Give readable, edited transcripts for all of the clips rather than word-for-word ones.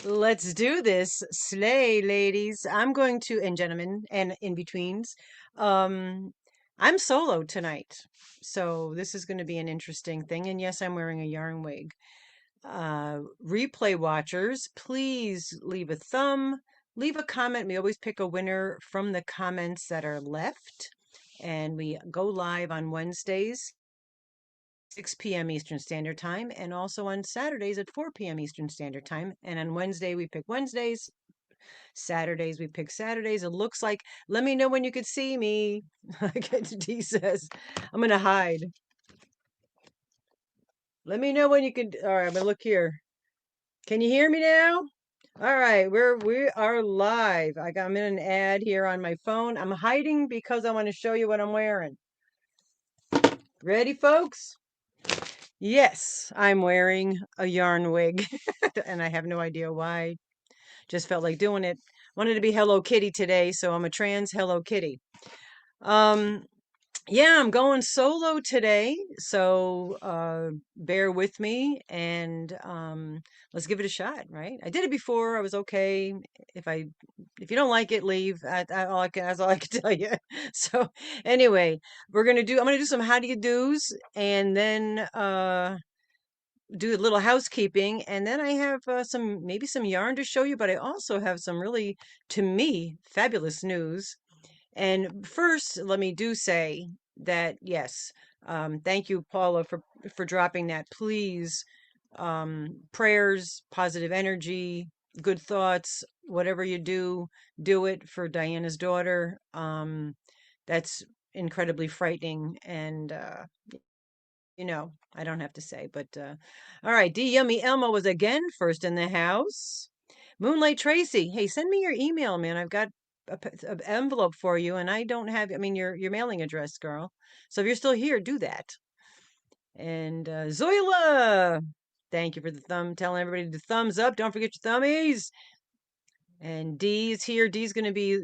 Let's do this. Slay, ladies. I'm going to, and gentlemen, and in-betweens. Um, I'm solo tonight. So this is going to be an interesting thing. And yes, I'm wearing a yarn wig. Replay watchers, please leave a thumb, leave a comment. We always pick a winner from the comments that are left. And we go live on Wednesdays, 6 p.m. Eastern Standard Time, and also on Saturdays at 4 p.m. Eastern Standard Time. And on Wednesday, we pick Wednesdays. Saturdays, we pick Saturdays. It looks like, let me know when you could see me. Like D says, I'm going to hide. Let me know when you could. All right, I'm going to look here. Can you hear me now? All right, we are live. I'm in an ad here on my phone. I'm hiding because I want to show you what I'm wearing. Ready, folks? Yes, I'm wearing a yarn wig, and I have no idea why. Just felt like doing it. Wanted to be Hello Kitty today, so I'm a trans Hello Kitty. Um, yeah, I'm going solo today, so bear with me and let's give it a shot, right? I did it before. I was okay. If I if you don't like it, leave. That's all I can tell you. So anyway, I'm gonna do some how do you do's and then do a little housekeeping, and then I have maybe some yarn to show you, but I also have some really, to me, fabulous news. And first, let me do say that yes, thank you, Paula, for dropping that. Please, prayers, positive energy, good thoughts, whatever you do it for Diana's daughter. That's incredibly frightening, and I don't have to say, but all right. D Yummy Elmo was again first in the house. Moonlight Tracy, hey, send me your email, man. I've got an envelope for you, and I don't have, I mean, your mailing address, girl. So if you're still here, do that. And Zoila, thank you for the telling everybody to thumbs up. Don't forget your thummies. And Dee's here. Dee's going to be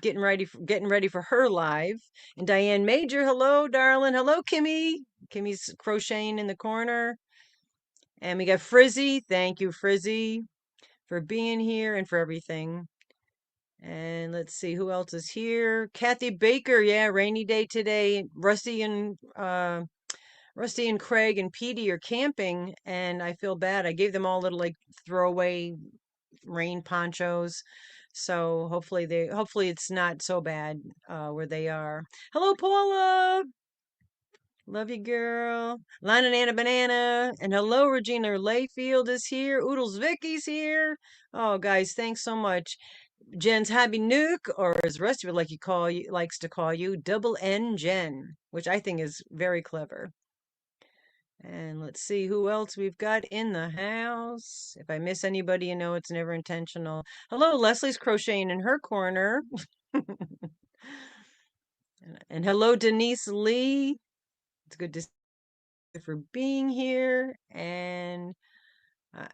getting ready for her live. And Diane Major, hello, darling. Hello, Kimmy. Kimmy's crocheting in the corner. And we got Frizzy. Thank you, Frizzy, for being here and for everything. And let's see who else is here. Kathy Baker, yeah, rainy day today. Rusty and Craig and Petey are camping, and I feel bad. I gave them all little like throwaway rain ponchos. So hopefully it's not so bad where they are. Hello, Paula. Love you, girl. Lana and Anna Banana. And hello, Regina Layfield is here. Oodles Vicky's here. Oh, guys, thanks so much. Jen's Happy Nuke, or as Rusty would likes to call you, Double N Jen, which I think is very clever. And let's see who else we've got in the house. If I miss anybody, it's never intentional. Hello, Leslie's crocheting in her corner. And hello, Denise Lee. It's good to see you for being here. And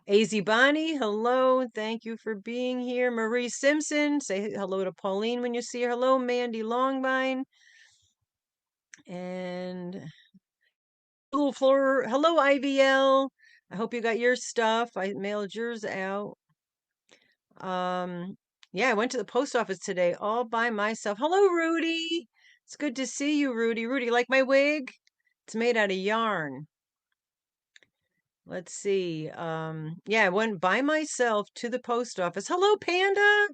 AZ Bonnie, hello. Thank you for being here. Marie Simpson, say hello to Pauline when you see her. Hello, Mandy Longvine. And Little Fleur, hello, IVL. I hope you got your stuff. I mailed yours out. Yeah, I went to the post office today all by myself. Hello, Rudy. It's good to see you, Rudy. Rudy, like my wig? It's made out of yarn. Let's see. Yeah, I went by myself to the post office. Hello, Panda.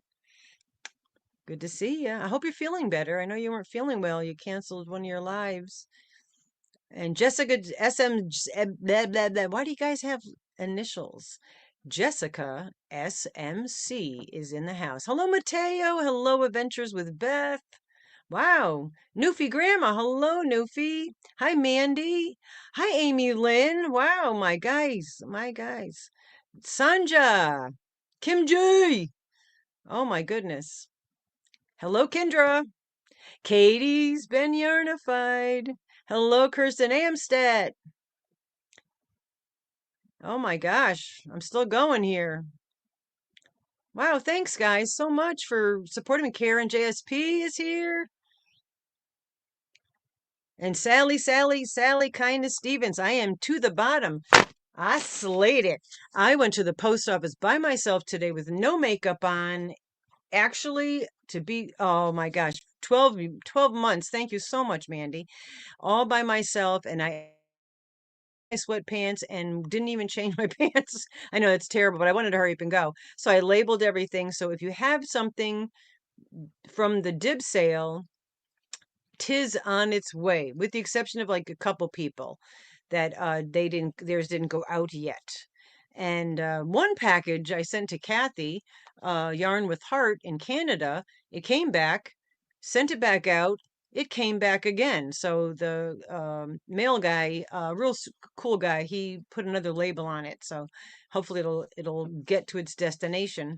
Good to see you. I hope you're feeling better. I know you weren't feeling well. You canceled one of your lives. And Jessica SM, blah, blah, blah. Why do you guys have initials? Jessica SMC is in the house. Hello, Mateo. Hello, Adventures with Beth. Wow. Newfie Grandma. Hello, Newfie. Hi, Mandy. Hi, Amy Lynn. Wow, my guys. My guys. Sanja. Kim J. Oh, my goodness. Hello, Kendra. Katie's been yarnified. Hello, Kirsten Amstead. Oh my gosh, I'm still going here. Wow, thanks guys so much for supporting me. Karen JSP is here. And Sally Kindness Stevens. I am to the bottom. I slayed it. I went to the post office by myself today with no makeup on. Actually, to be, oh my gosh, 12 months. Thank you so much, Mandy. All by myself. And I sweatpants and didn't even change my pants. I know it's terrible, but I wanted to hurry up and go. So I labeled everything. So if you have something from the dib sale, tis on its way, with the exception of like a couple people that theirs didn't go out yet. And one package I sent to Kathy, Yarn with Heart in Canada, it came back, sent it back out. It came back again. So the mail guy, cool guy, he put another label on it. So hopefully it'll get to its destination.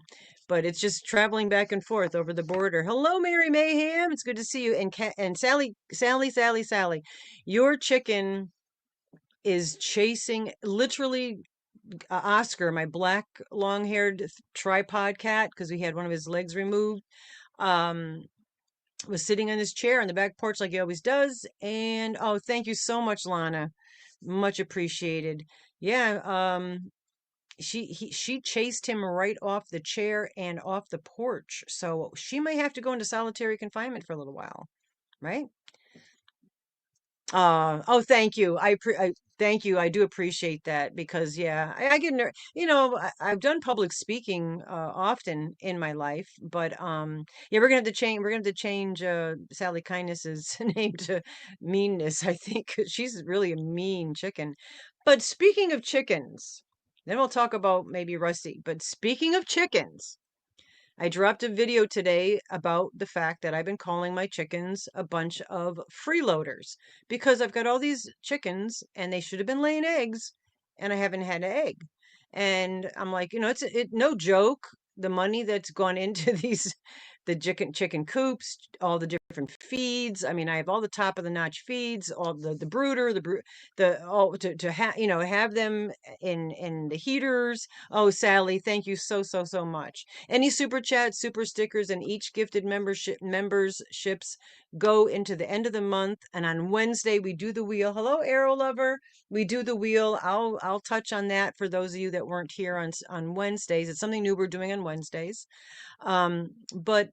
But it's just traveling back and forth over the border. Hello, Mary Mayhem. It's good to see you. And Sally. Your chicken is chasing literally Oscar, my black long-haired tripod cat, because we had one of his legs removed. Um, was sitting on his chair on the back porch like he always does. And oh, thank you so much, Lana. Much appreciated. Yeah, she chased him right off the chair and off the porch. So she might have to go into solitary confinement for a little while, right? Oh, thank you. Thank you. I do appreciate that because yeah, I get I've done public speaking often in my life, but yeah, we're gonna have to change Sally Kindness's name to Meanness, I think, 'cause she's really a mean chicken. But speaking of chickens, then we'll talk about maybe Rusty. But speaking of chickens, I dropped a video today about the fact that I've been calling my chickens a bunch of freeloaders because I've got all these chickens and they should have been laying eggs and I haven't had an egg. And I'm like, no joke, the money that's gone into the chicken coops, all the different feeds. I mean, I have all the top of the notch feeds, all the brooder, the all to have have them in the heaters. Oh, Sally, thank you so much. Any super chats, super stickers, and each gifted memberships go into the end of the month. And on Wednesday we do the wheel. Hello, Arrow Lover. We do the wheel. I'll touch on that for those of you that weren't here on Wednesdays. It's something new we're doing on Wednesdays. But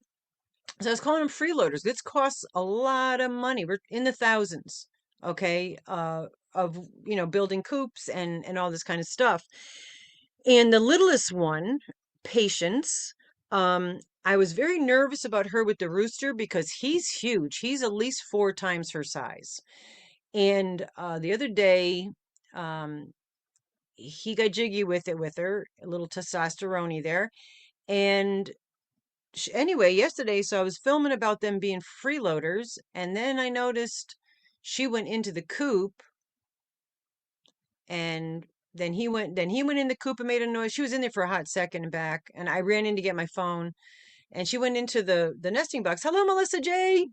so I was calling them freeloaders. This costs a lot of money. We're in the thousands, okay, of building coops and all this kind of stuff. And the littlest one, Patience, I was very nervous about her with the rooster because he's huge. He's at least 4 times her size. And the other day, um, he got jiggy with her, a little testosterone there. And anyway, yesterday, so I was filming about them being freeloaders, and then I noticed she went into the coop, and then he went in the coop and made a noise. She was in there for a hot second and back, and I ran in to get my phone, and she went into the nesting box. Hello, Melissa J.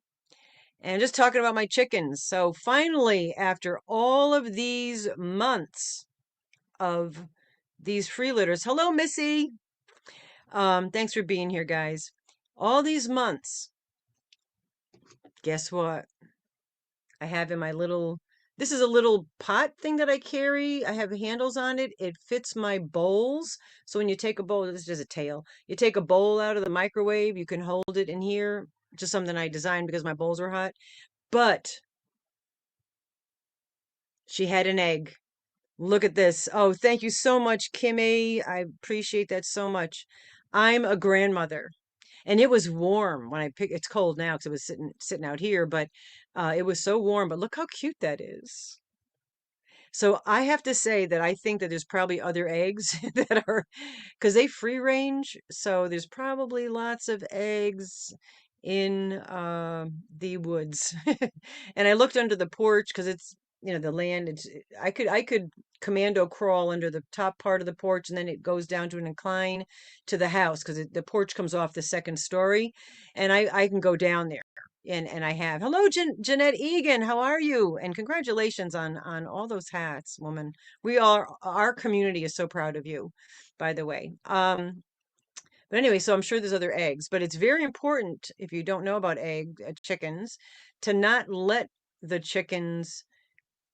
And just talking about my chickens. So finally, after all of these months of these freeloaders, hello, Missy. Thanks for being here, guys. All these months, guess what? I have in my this is a little pot thing that I carry. I have handles on it. It fits my bowls. So when you take a bowl, this is just a tail. You take a bowl out of the microwave, you can hold it in here. Just something I designed because my bowls were hot. But she had an egg. Look at this. Oh, thank you so much, Kimmy. I appreciate that so much. I'm a grandmother. And it was warm when I picked. It's cold now because it was sitting out here, but it was so warm. But look how cute that is. So I have to say that I think that there's probably other eggs that are because they free range. So there's probably lots of eggs in the woods. And I looked under the porch because it's the land. I could commando crawl under the top part of the porch and then it goes down to an incline to the house because the porch comes off the second story, and I can go down there and I have. Hello, Jeanette Egan. How are you? And congratulations on all those hats, woman. Our community is so proud of you, by the way. But anyway, so I'm sure there's other eggs, but it's very important if you don't know about chickens to not let the chickens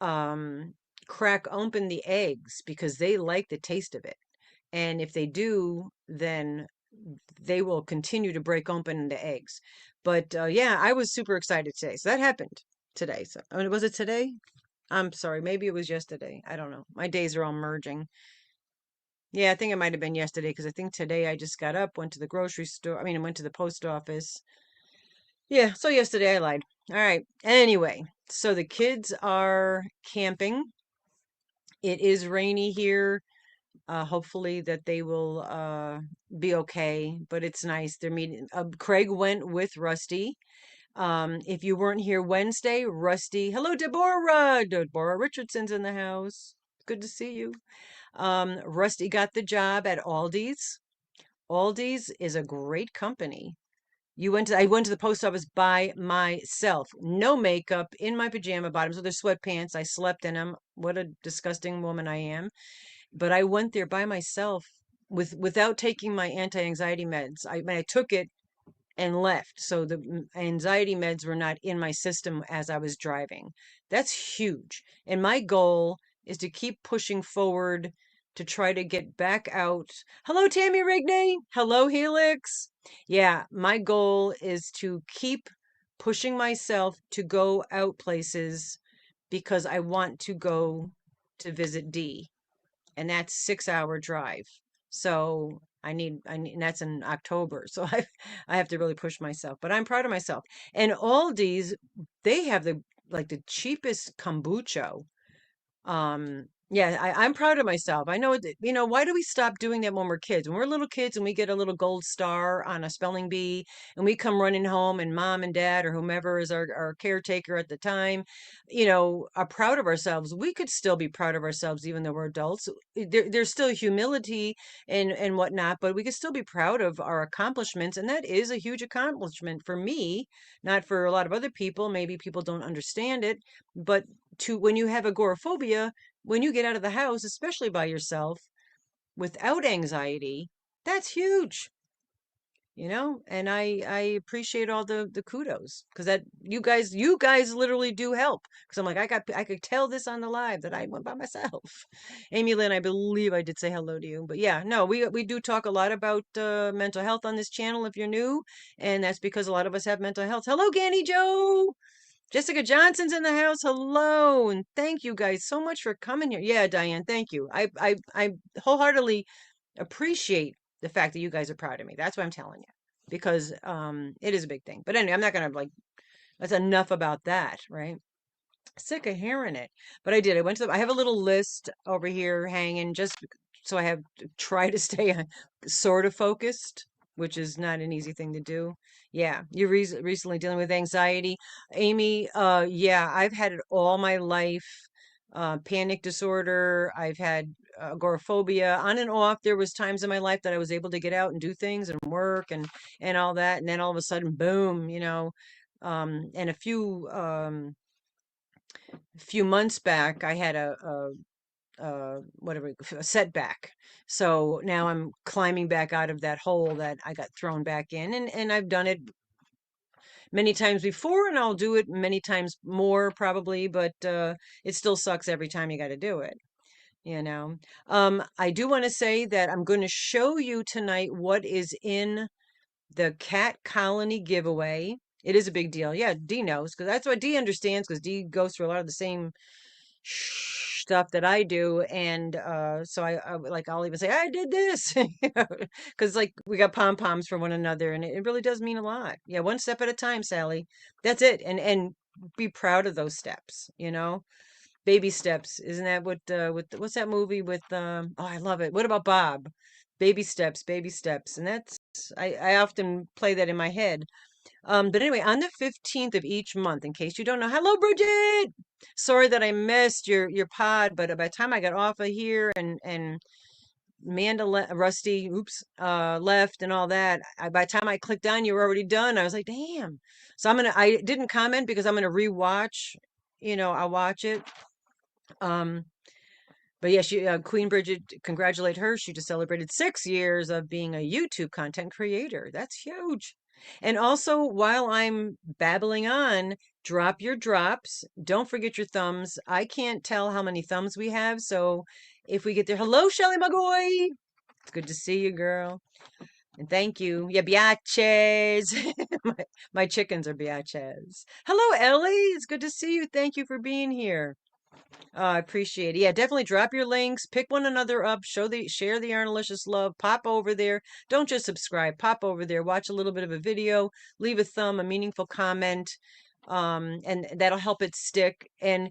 um crack open the eggs because they like the taste of it. And if they do, then they will continue to break open the eggs. But yeah, I was super excited today. So that happened today. So was it today? I'm sorry, maybe it was yesterday. I don't know. My days are all merging. Yeah, I think it might have been yesterday because I think today I just got up, went to the grocery store. I mean, I went to the post office. Yeah, so yesterday I lied. All right. Anyway, so the kids are camping. It is rainy here. Hopefully that they will be okay, but it's nice. They're meeting. Craig went with Rusty. If you weren't here Wednesday, Rusty, hello, Deborah. Deborah Richardson's in the house. Good to see you. Rusty got the job at Aldi's. Aldi's is a great company. I went to the post office by myself. No makeup, in my pajama bottoms with their sweatpants. I slept in them. What a disgusting woman I am. But I went there by myself without taking my anti-anxiety meds. I took it and left. So the anxiety meds were not in my system as I was driving. That's huge. And my goal is to keep pushing forward to try to get back out. Hello, Tammy Rigney. Hello, Helix. Yeah, my goal is to keep pushing myself to go out places because I want to go to visit D, and that's 6 hour drive. So and that's in October. So I have to really push myself, but I'm proud of myself. And Aldi's, they have the cheapest kombucha. Yeah, I'm proud of myself. I know that, why do we stop doing that when we're kids? When we're little kids and we get a little gold star on a spelling bee and we come running home and mom and dad or whomever is our caretaker at the time, are proud of ourselves. We could still be proud of ourselves even though we're adults. There's still humility and whatnot, but we could still be proud of our accomplishments. And that is a huge accomplishment for me, not for a lot of other people. Maybe people don't understand it, but when you have agoraphobia, when you get out of the house, especially by yourself, without anxiety, that's huge, and I appreciate all the kudos because that you guys literally do help because I'm like I could tell this on the live that I went by myself. Amy Lynn, I believe I did say hello to you, but yeah, no, we do talk a lot about mental health on this channel if you're new, and that's because a lot of us have mental health. Hello, Ganny Joe. Jessica Johnson's in the house. Hello, and thank you guys so much for coming here. Yeah, Diane, thank you. I wholeheartedly appreciate the fact that you guys are proud of me. That's what I'm telling you because it is a big thing. But anyway, I'm not gonna that's enough about that, right? Sick of hearing it. But I did. I have a little list over here hanging so I have to try to stay sort of focused, which is not an easy thing to do. Yeah, you're recently dealing with anxiety. Amy, yeah, I've had it all my life. Panic disorder. I've had agoraphobia on and off. There was times in my life that I was able to get out and do things and work and all that, and then all of a sudden, boom, and a few months back, I had a setback. So now I'm climbing back out of that hole that I got thrown back in, and I've done it many times before, and I'll do it many times more probably, but it still sucks every time you got to do it. I do want to say that I'm going to show you tonight what is in the cat colony giveaway. It is a big deal. Yeah, Dee knows because that's what Dee understands because Dee goes through a lot of the same stuff that I do, and so I'll even say I did this, because like we got pom poms for one another, and it really does mean a lot. Yeah, one step at a time, Sally. That's it, and be proud of those steps. Baby steps. Isn't that what's that movie with? Oh, I love it. What about Bob? Baby steps, and I often play that in my head. But anyway, on the 15th of each month, in case you don't know, hello, Bridget. Sorry that I missed your pod, but by the time I got off of here and Rusty, oops, left and all that, by the time I clicked on, you were already done. I was like, damn. So I didn't comment because I'm gonna rewatch. I'll watch it. But yeah, Queen Bridget, congratulate her. She just celebrated 6 years of being a YouTube content creator. That's huge. And also, while I'm babbling on, drop your drops. Don't forget your thumbs. I can't tell how many thumbs we have, so if we get there, hello, Shelly Magoy. It's good to see you, girl. And thank you. Yeah, biatches. my, my chickens are biatches. Hello, Ellie. It's good to see you. Thank you for being here. I appreciate it. Yeah, definitely drop your links, pick one another up, share the Arnalicious love, pop over there. Don't just subscribe, pop over there, watch a little bit of a video, leave a thumb, a meaningful comment, and that'll help it stick. And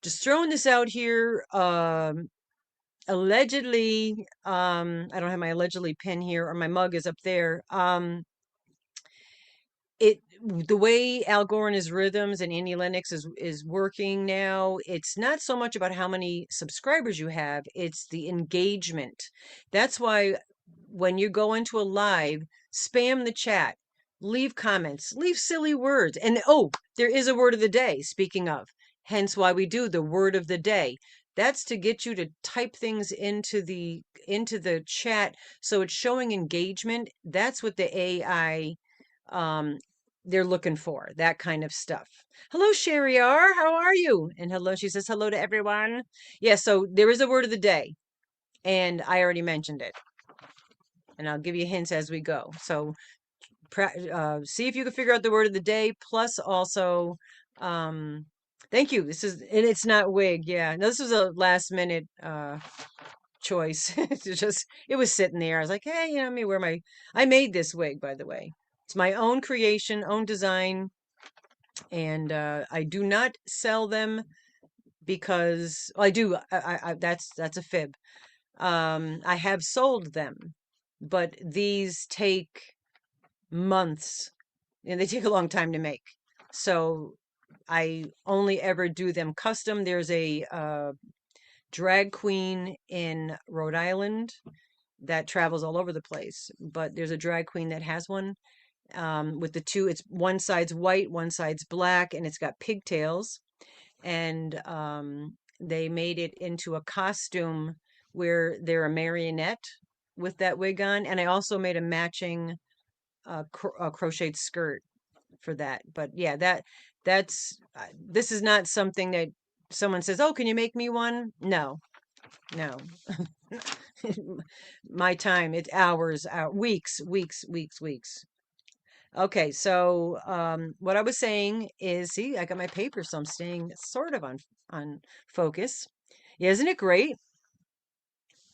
just throwing this out here, allegedly, I don't have my allegedly pin here, or my mug is up there. It the way Al Gore and his rhythms and Annie Lennox is working now, it's not so much about how many subscribers you have, it's the engagement. That's why when you go into a live, spam the chat, leave comments, leave silly words. And oh, there is a word of the day, speaking of. Hence why we do the word of the day. That's to get you to type things into the chat so it's showing engagement. That's what the AI um they're looking for, that kind of stuff. Hello, Sherry R. How are you? And hello, she says hello to everyone. Yeah, so there is a word of the day, and I already mentioned it, and I'll give you hints as we go. So see if you can figure out the word of the day. Plus, also, thank you. This is, and it's not wig. Yeah, no, this was a last minute choice. It was sitting there. I was like, hey, let me wear my. I made this wig, by the way. It's my own creation, own design, and I do not sell them because well, I do. That's a fib. I have sold them, but these take months, and they take a long time to make. So I only ever do them custom. There's a drag queen in Rhode Island that travels all over the place, but there's a drag queen that has one with the two. It's one side's white, one side's black, and it's got pigtails. And they made it into a costume where they're a marionette with that wig on. And I also made a matching crocheted skirt for that. But yeah, that's this is not something that someone says, "Oh, can you make me one?" No, no. My time, it's hours, weeks, weeks, weeks, weeks. Okay, so what I was saying is, see, I got my paper, so I'm staying sort of on focus. Yeah, isn't it great?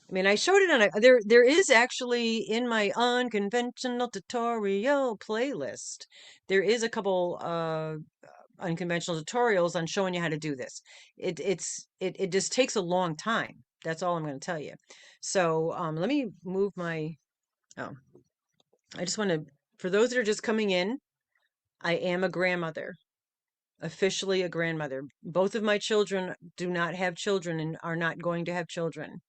I mean, I showed it on there is actually in my unconventional tutorial playlist. There is a couple unconventional tutorials on showing you how to do this. It just takes a long time. That's all I'm going to tell you. So let me move my oh, I just want to for those that are just coming in, I am a grandmother, officially a grandmother. Both of my children do not have children and are not going to have children,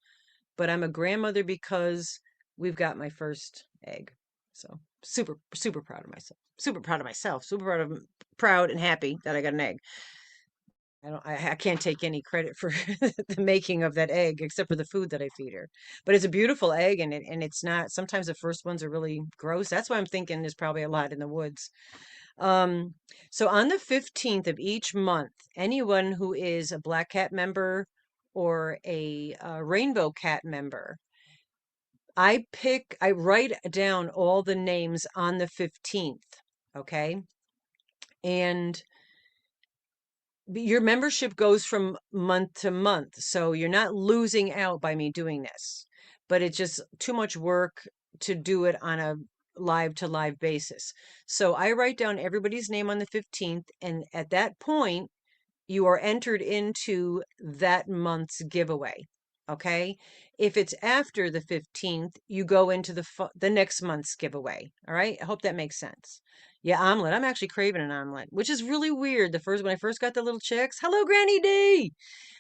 but I'm a grandmother because we've got my first egg. So super, super proud of myself. Super proud of myself. Super proud and happy that I got an egg. I can't take any credit for the making of that egg except for the food that I feed her. But it's a beautiful egg, and it's not. Sometimes the first ones are really gross. That's why I'm thinking there's probably a lot in the woods. Um, so on the 15th of each month, anyone who is a Black Cat member or a Rainbow Cat member, I write down all the names on the 15th, okay? And your membership goes from month to month, so you're not losing out by me doing this, but it's just too much work to do it on a live to live basis. So I write down everybody's name on the 15th, and at that point, you are entered into that month's giveaway. Okay. If it's after the 15th, you go into the next month's giveaway. All right. I hope that makes sense. Yeah, omelet. I'm actually craving an omelet, which is really weird. When I first got the little chicks, hello, Granny D.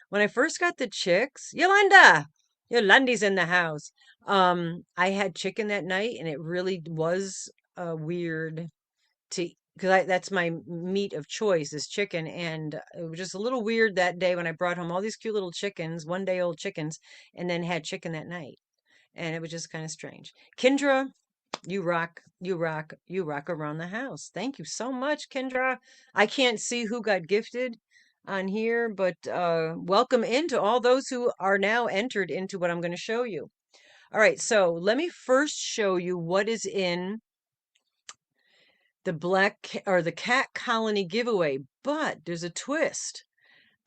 When I first got the chicks, Yolanda's in the house. I had chicken that night, and it really was weird to because that's my meat of choice is chicken, and it was just a little weird that day when I brought home all these cute little chickens, 1 day old chickens, and then had chicken that night, and it was just kind of strange. Kendra, You rock, you rock, you rock around the house. Thank you so much, Kendra. I can't see who got gifted on here, but welcome into all those who are now entered into what I'm going to show you. All right, so let me first show you what is in the the cat colony giveaway, but there's a twist.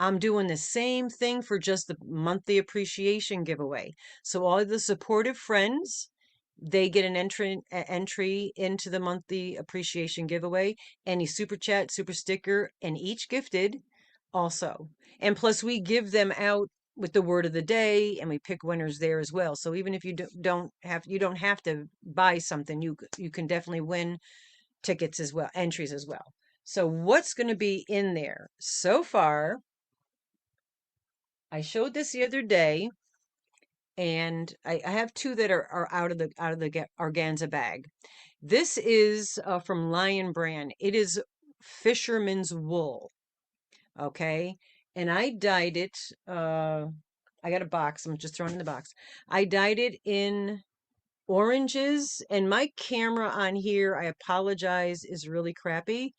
I'm doing the same thing for just the monthly appreciation giveaway. So all the supportive friends, they get an entry into the monthly appreciation giveaway. Any super chat, super sticker, and each gifted also. And plus we give them out with the word of the day, and we pick winners there as well. So even if you don't have to buy something, you can definitely win tickets as well, entries as well. So what's going to be in there so far? I showed this the other day, and I have two that are out of the organza bag. This is from Lion Brand. It is fisherman's wool. Okay, and I dyed it. I got a box. I'm just throwing it in the box. I dyed it in oranges, and my camera on here, I apologize, is really crappy,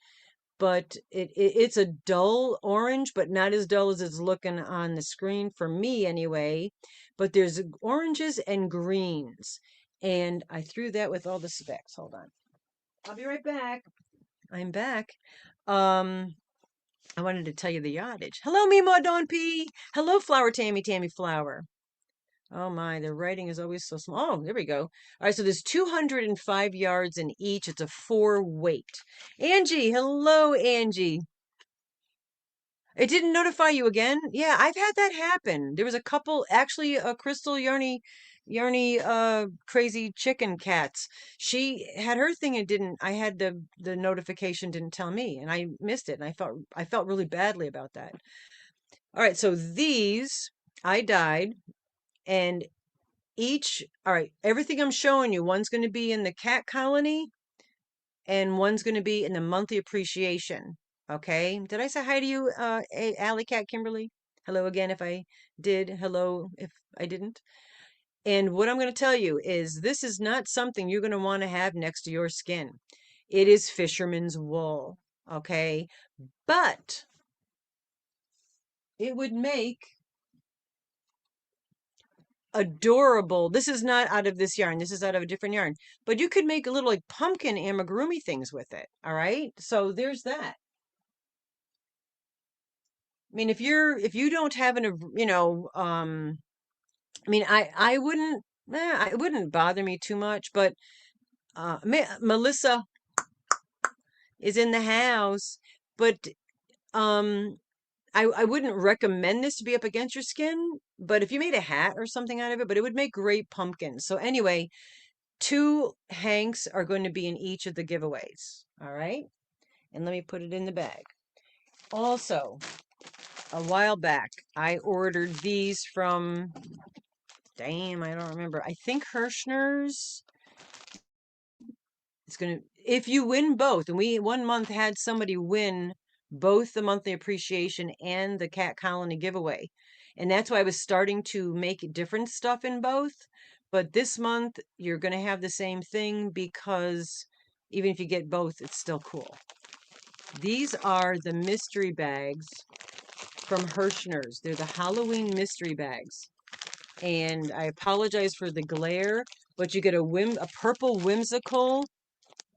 but it's a dull orange, but not as dull as it's looking on the screen for me anyway. But there's oranges and greens, and I threw that with all the specs. Hold on, I'll be right back. I'm back. Um, I wanted to tell you the yardage. Hello, Mimo Don P. Hello, Flower Tammy Flower. Oh my, the writing is always so small. Oh, there we go. All right, so there's 205 yards in each. It's a 4 weight. Angie, hello, Angie. It didn't notify you again? Yeah, I've had that happen. There was a couple, actually, Crystal Yarny, crazy chicken cats. She had her thing and didn't. I had the notification didn't tell me, and I missed it, and I felt really badly about that. All right, so these I died, and all right, everything I'm showing you, one's going to be in the cat colony, and one's going to be in the monthly appreciation. Okay. Did I say hi to you, Alley Cat Kimberly? Hello again if I did. Hello if I didn't. And what I'm going to tell you is this is not something you're going to want to have next to your skin. It is fisherman's wool. Okay. But it would make adorable. This is not out of this yarn. This is out of a different yarn. But you could make a little like pumpkin amigurumi things with it. All right. So there's that. I mean, if you don't have I mean, I wouldn't, it wouldn't bother me too much, but Melissa is in the house, but um, I wouldn't recommend this to be up against your skin, but if you made a hat or something out of it, but it would make great pumpkins. So anyway, two hanks are going to be in each of the giveaways. All right, and let me put it in the bag. Also, a while back, I ordered these from, damn, I don't remember. I think Hirschner's. It's gonna, if you win both, and we 1 month had somebody win both the monthly appreciation and the cat colony giveaway. And that's why I was starting to make different stuff in both. But this month you're gonna have the same thing because even if you get both, it's still cool. These are the mystery bags from Hirschner's. They're the Halloween mystery bags. And I apologize for the glare, but you get a purple whimsical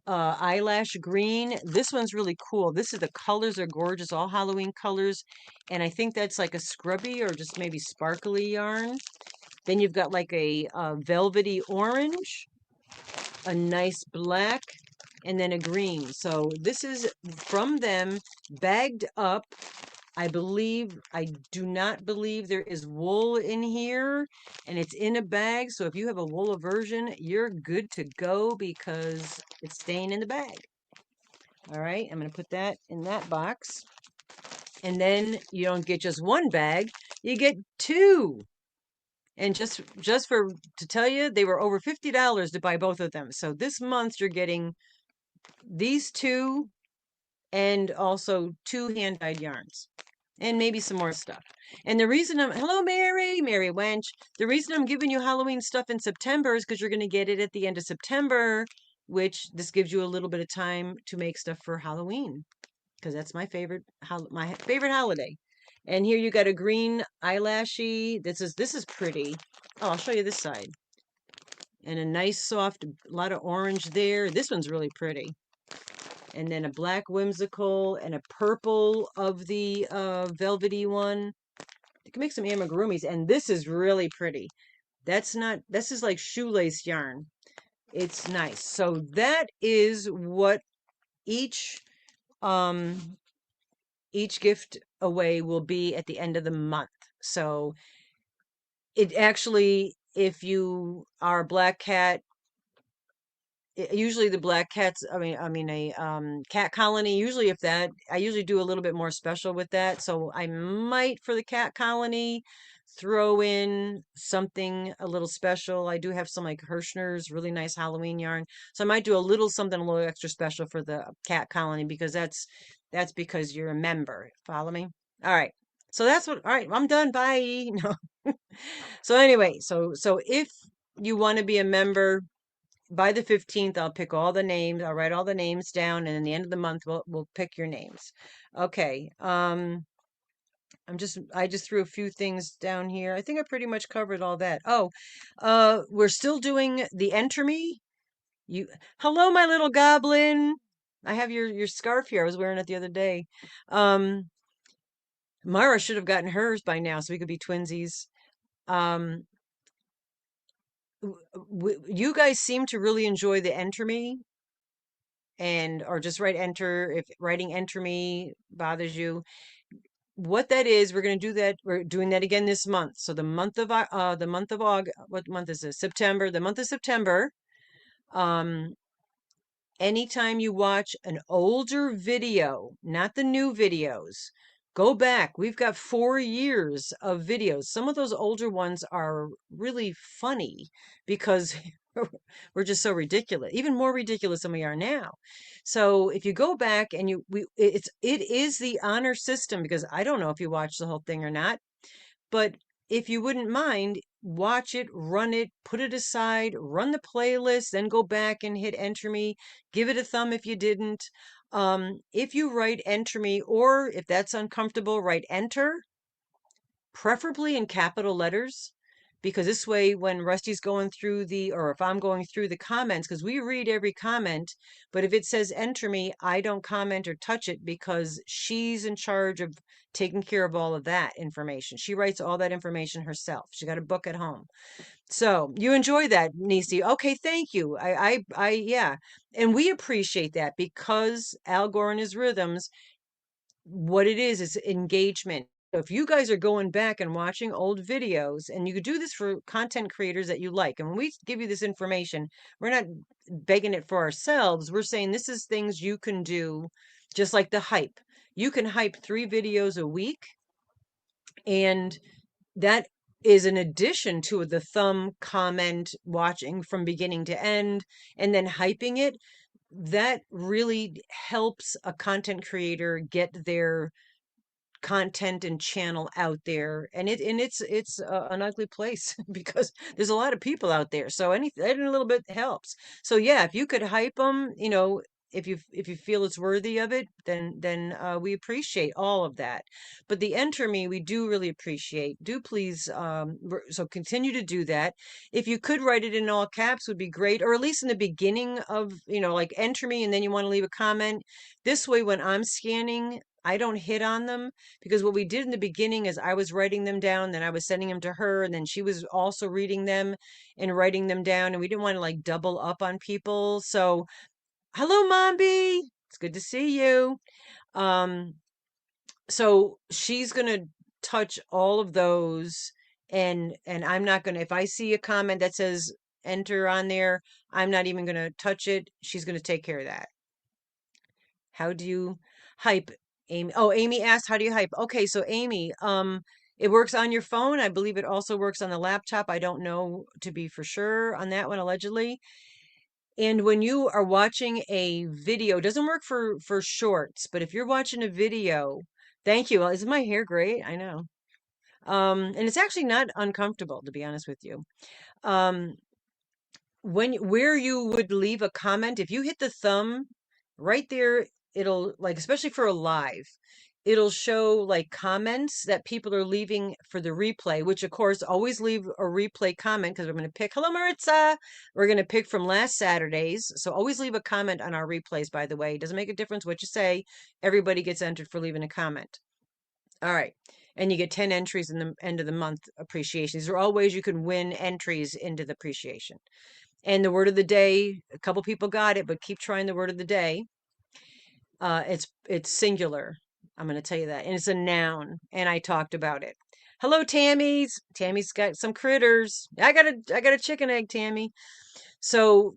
eyelash green. This one's really cool. The colors are gorgeous, all Halloween colors. And I think that's like a scrubby or just maybe sparkly yarn. Then you've got like a velvety orange, a nice black, and then a green. So this is from them, bagged up. I do not believe there is wool in here, and it's in a bag. So if you have a wool aversion, you're good to go because it's staying in the bag. All right, I'm going to put that in that box. And then you don't get just one bag, you get two. And just to tell you, they were over $50 to buy both of them. So this month you're getting these two and also two hand-dyed yarns. And maybe some more stuff. And the reason hello, Mary Wench. The reason I'm giving you Halloween stuff in September is because you're going to get it at the end of September which this gives you a little bit of time to make stuff for Halloween because that's my favorite my favorite holiday. And here you got a green eyelashy. This is pretty. Oh, I'll show you this side. And a nice soft, a lot of orange there. This one's really pretty. And then a black whimsical and a purple of the velvety one. You can make some amigurumis, and this is really pretty. This is like shoelace yarn. It's nice. So that is what each um each gift away will be at the end of the month. So it actually, if you are a black cat, usually the black cats, I mean a cat colony, usually if that, I usually do a little bit more special with that. So I might for the cat colony throw in something a little special. I do have some like Hirschner's really nice Halloween yarn. So I might do a little something a little extra special for the cat colony because that's because you're a member. Follow me? All right. So that's what, all right, I'm done. Bye. No. So anyway, so if you want to be a member, by the 15th, I'll pick all the names. I'll write all the names down, and in the end of the month, we'll pick your names. Okay. I just threw a few things down here. I think I pretty much covered all that. Oh, we're still doing the Enter Me. You, hello, my little goblin. I have your scarf here. I was wearing it the other day. Um, Mara should have gotten hers by now, so we could be twinsies. Um, you guys seem to really enjoy the Enter Me, and or just write enter if writing enter me bothers you. What that is, we're going to do that. We're doing that again this month. So the month of August, what month is this? September. The month of September. Um, Anytime you watch an older video, not the new videos, go back. We've got 4 years of videos. Some of those older ones are really funny because we're just so ridiculous, even more ridiculous than we are now. So if you go back and it is the honor system because I don't know if you watch the whole thing or not. But if you wouldn't mind, watch it, run it, put it aside, run the playlist, then go back and hit enter me. Give it a thumb if you didn't. If you write enter me, or if that's uncomfortable, write enter, preferably in capital letters, because this way when Rusty's going through or if I'm going through the comments, because we read every comment, but if it says enter me, I don't comment or touch it because she's in charge of taking care of all of that information. She writes all that information herself. She got a book at home. So you enjoy that, Nisi. Okay, thank you. Yeah. And we appreciate that because Al Gore and his rhythms, what it is engagement. So if you guys are going back and watching old videos, and you could do this for content creators that you like, and when we give you this information, we're not begging it for ourselves. We're saying this is things you can do, just like the hype. You can hype 3 videos a week, and that is an addition to the thumb, comment, watching from beginning to end, and then hyping it. That really helps a content creator get their content and channel out there, and it's an ugly place because there's a lot of people out there, so any little bit helps. So yeah, if you could hype them, if you feel it's worthy of it, then we appreciate all of that. But the enter me, we do really appreciate. Do please, so continue to do that. If you could write it in all caps would be great, or at least in the beginning of, like enter me, and then you want to leave a comment. This way when I'm scanning, I don't hit on them, because what we did in the beginning is I was writing them down, then I was sending them to her, and then she was also reading them and writing them down, and we didn't want to like double up on people. So, hello, Mombi. It's good to see you. Um, so she's gonna touch all of those, and I'm not gonna, if I see a comment that says enter on there, I'm not even gonna touch it. She's gonna take care of that. How do you hype, Amy? Oh, Amy asked, how do you hype? Okay, so Amy, it works on your phone. I believe it also works on the laptop. I don't know to be for sure on that one, allegedly. And when you are watching a video, it doesn't work for shorts, but if you're watching a video, thank you. Isn't my hair great? I know. And it's actually not uncomfortable, to be honest with you. Um, where you would leave a comment, if you hit the thumb right there, it'll like, especially for a live, it'll show like comments that people are leaving for the replay, which of course always leave a replay comment because we're going to pick, hello Maritza, we're going to pick from last Saturday's. So always leave a comment on our replays, by the way. It doesn't make a difference what you say. Everybody gets entered for leaving a comment. All right. And you get 10 entries in the end of the month appreciation. These are all ways you can win entries into the appreciation. And the word of the day, a couple people got it, but keep trying the word of the day. It's singular. I'm going to tell you that. And it's a noun. And I talked about it. Hello, Tammy's. Tammy's got some critters. I got a chicken egg, Tammy. So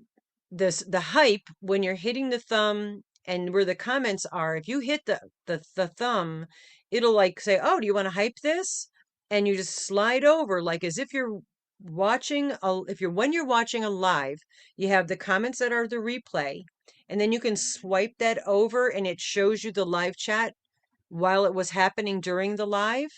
the hype, when you're hitting the thumb and where the comments are, if you hit the thumb, it'll like say, oh, do you want to hype this? And you just slide over like as if you're watching when you're watching a live, you have the comments that are the replay, and then you can swipe that over and it shows you the live chat while it was happening during the live.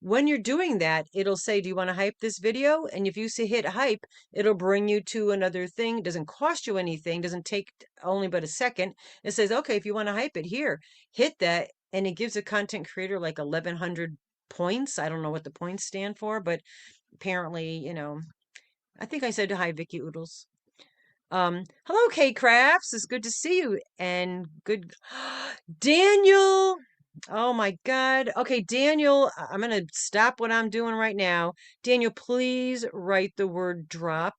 When you're doing that, it'll say, do you want to hype this video? And if you say hit hype, it'll bring you to another thing. It doesn't cost you anything, doesn't take only but a second. It says, okay, if you want to hype it here, hit that. And it gives a content creator like 1,100 points. I don't know what the points stand for, but apparently, I think I said hi, Vicky Oodles. Hello, K Crafts. It's good to see you. And good, Daniel. Oh my God. Okay, Daniel, I'm going to stop what I'm doing right now. Daniel, please write the word drop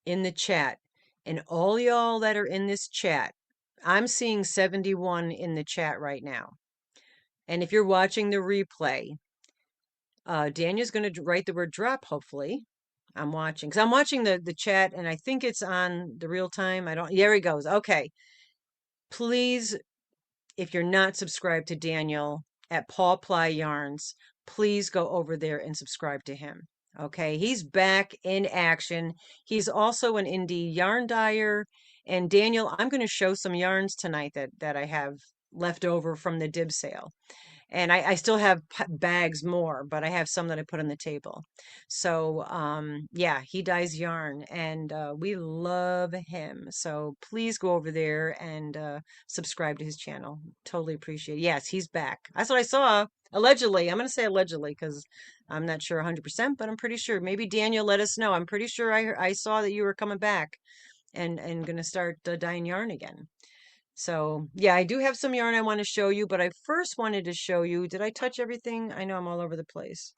in the chat. And all y'all that are in this chat, I'm seeing 71 in the chat right now. And if you're watching the replay, Daniel's going to write the word drop, hopefully. I'm watching, because I'm watching the chat, and I think it's on the real time. There he goes. Okay. Please, if you're not subscribed to Daniel at Paul Ply Yarns, please go over there and subscribe to him. Okay, he's back in action. He's also an indie yarn dyer. And Daniel, I'm going to show some yarns tonight that I have left over from the dib sale. And I still have bags more, but I have some that I put on the table. So, yeah, he dyes yarn and we love him. So please go over there and subscribe to his channel. Totally appreciate it. Yes, he's back. That's what I saw. Allegedly. I'm going to say allegedly because I'm not sure 100%, but I'm pretty sure. Maybe Daniel let us know. I'm pretty sure I saw that you were coming back and going to start dyeing yarn again. So yeah, I do have some yarn I want to show you, but I first wanted to show you, did I touch everything? I know I'm all over the place.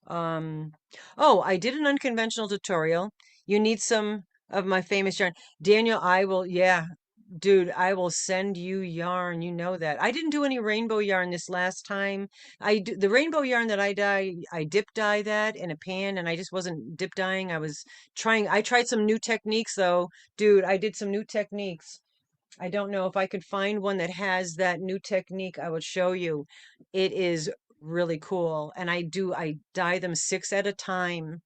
Um, oh, I did an unconventional tutorial. You need some of my famous yarn. Daniel, yeah, dude, I will send you yarn. You know that. I didn't do any rainbow yarn this last time. The rainbow yarn that I dip dye that in a pan and I just wasn't dip dyeing. I tried some new techniques though. Dude, I did some new techniques. I don't know if I could find one that has that new technique. I would show you. It is really cool. And I dye them 6 at a time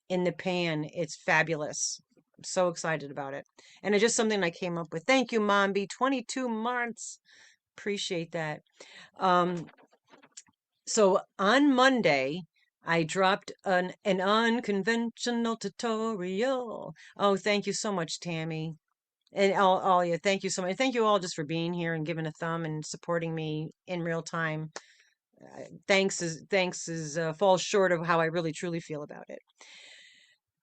in the pan. It's fabulous. I'm so excited about it. And it's just something I came up with. Thank you, Mombi. 22 months. Appreciate that. Um, so on Monday, I dropped an unconventional tutorial. Oh, thank you so much, Tammy. And all you, thank you so much. Thank you all just for being here and giving a thumb and supporting me in real time. Thanks is falls short of how I really truly feel about it.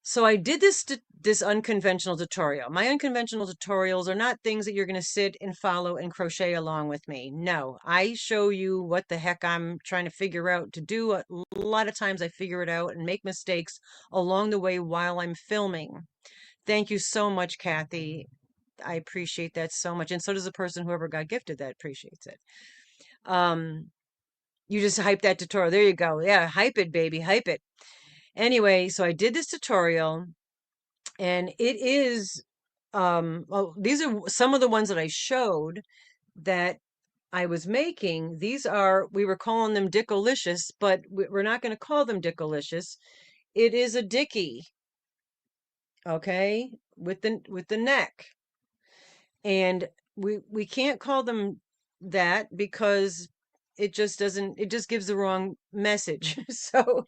So I did this unconventional tutorial. My unconventional tutorials are not things that you're going to sit and follow and crochet along with me. No, I show you what the heck I'm trying to figure out to do. A lot of times I figure it out and make mistakes along the way while I'm filming. Thank you so much, Kathy. I appreciate that so much. And so does the person, whoever got gifted that appreciates it. You just hype that tutorial. There you go. Yeah, hype it, baby. Hype it. Anyway, so I did this tutorial and it is, well, these are some of the ones that I showed that I was making. We were calling them Dickolicious, but we're not going to call them Dickolicious. It is a Dickie, okay, with the neck. And we can't call them that because it just gives the wrong message. So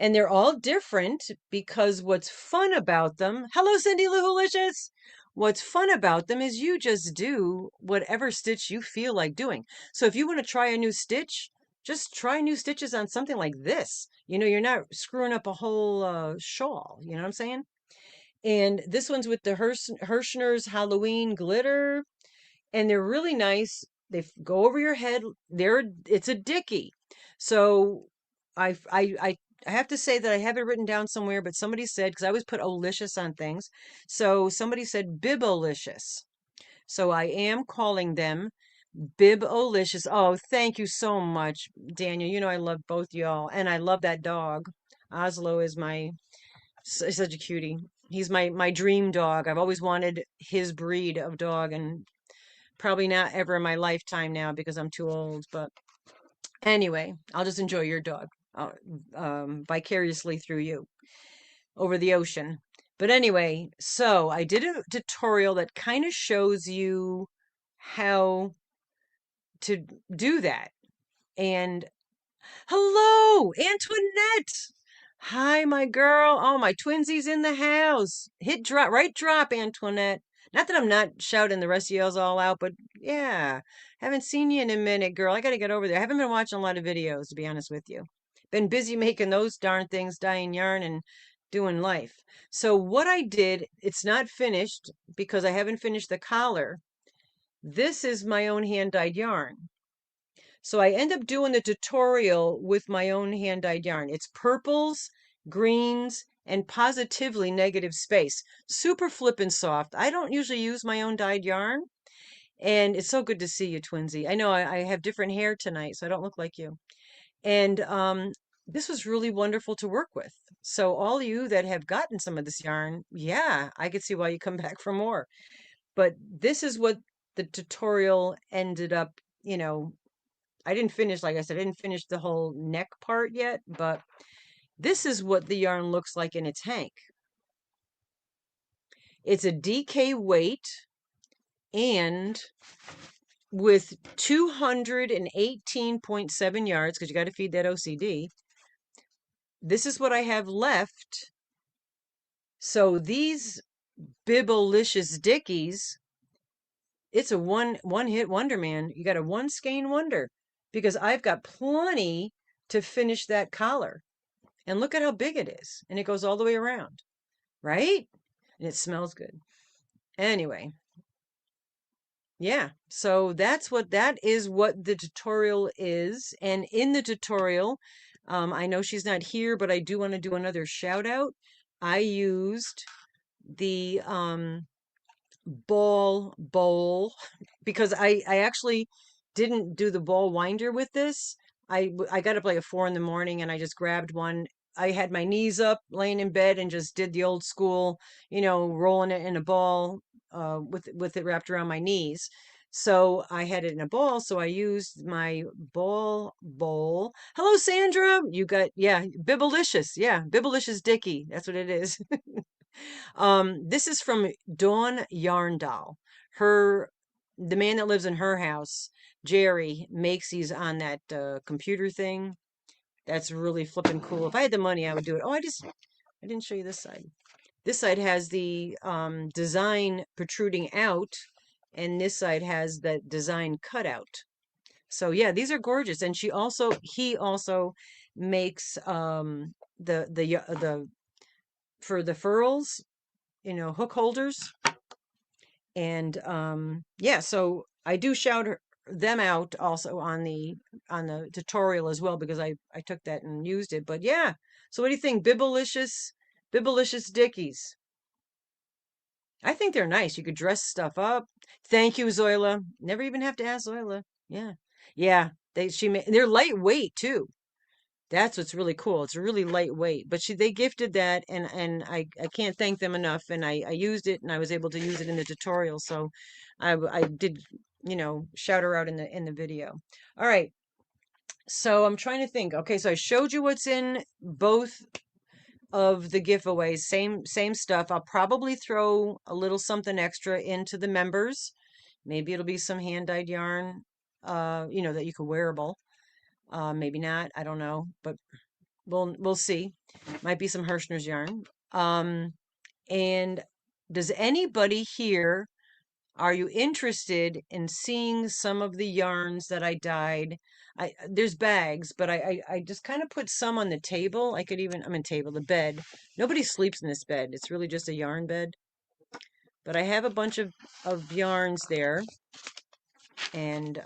And they're all different because what's fun about them, hello, Cindy Lou Halicious. What's fun about them is you just do whatever stitch you feel like doing. So if you want to try a new stitch, just try new stitches on something like this. You're not screwing up a whole shawl. You know what I'm saying? And this one's with the Hirschner's Halloween glitter, and they're really nice. Go over your head. It's a dicky. So I I I I have to say that I have it written down somewhere, but somebody said, because I always put olicious on things. So somebody said bibolicious. So I am calling them bibolicious. Oh, thank you so much, Daniel. I love both y'all, and I love that dog. Oslo is such a cutie. He's my dream dog. I've always wanted his breed of dog, and probably not ever in my lifetime now because I'm too old. But anyway, I'll just enjoy your dog vicariously through you over the ocean. But anyway, so I did a tutorial that kind of shows you how to do that. And hello, Antoinette. Hi, my girl. Oh, my twinsies in the house. Hit drop, right drop, Antoinette. Not that I'm not shouting the rest of y'all's all out, but yeah, haven't seen you in a minute, girl. I gotta get over there. I haven't been watching a lot of videos, to be honest with you. Been busy making those darn things, dyeing yarn and doing life. So what I did, it's not finished because I haven't finished the collar. This is my own hand-dyed yarn. So I end up doing the tutorial with my own hand-dyed yarn. It's purples, greens, and positively negative space. Super flippin' soft. I don't usually use my own dyed yarn, and it's so good to see you, Twinsy. I know I have different hair tonight, so I don't look like you. And this was really wonderful to work with. So all you that have gotten some of this yarn, yeah, I could see why you come back for more. But this is what the tutorial ended up, you know, I didn't finish, like I said, I didn't finish the whole neck part yet, but this is what the yarn looks like in its hank. It's a DK weight and with 218.7 yards, because you got to feed that OCD. This is what I have left. So these Bibolicious Dickies, it's a one hit wonder, man. You got a one skein wonder because I've got plenty to finish that collar. And look at how big it is. And it goes all the way around, right? And it smells good. Anyway, yeah. So that is what the tutorial is. And in the tutorial, I know she's not here, but I do want to do another shout out. I used the ball bowl because I actually didn't do the ball winder with this. I got up like at 4 in the morning and I just grabbed one. I had my knees up, laying in bed, and just did the old school, rolling it in a ball, with it wrapped around my knees. So I had it in a ball, so I used my ball bowl. Hello, Sandra. You got, yeah, Bibolicious. Yeah, Bibolicious Dicky. That's what it is. This is from Dawn Yarndal. The man that lives in her house, Jerry, makes these on that computer thing. That's really flipping cool. If I had the money, I would do it. Oh, I didn't show you this side. This side has the design protruding out, and this side has the design cut out. So yeah, these are gorgeous. And he also makes the for the furls, hook holders. And yeah, so I do them out also on the tutorial as well because I took that and used it. But yeah, so what do you think? Bibolicious Dickies. I think they're nice. You could dress stuff up. Thank you, Zoila. Never even have to ask Zoila. Yeah. Yeah, they're lightweight too. That's what's really cool. It's really lightweight. But they gifted that, and I can't thank them enough. And I used it, and I was able to use it in the tutorial. So I did, shout her out in the video. All right. So I'm trying to think. Okay, so I showed you what's in both of the giveaways. Same stuff. I'll probably throw a little something extra into the members. Maybe it'll be some hand-dyed yarn, that you could wearable. Maybe not. I don't know. But we'll see. Might be some Hirschner's yarn. And does anybody here, are you interested in seeing some of the yarns that I dyed? There's bags, but I just kind of put some on the table. I mean table, the bed. Nobody sleeps in this bed. It's really just a yarn bed. But I have a bunch of yarns there. And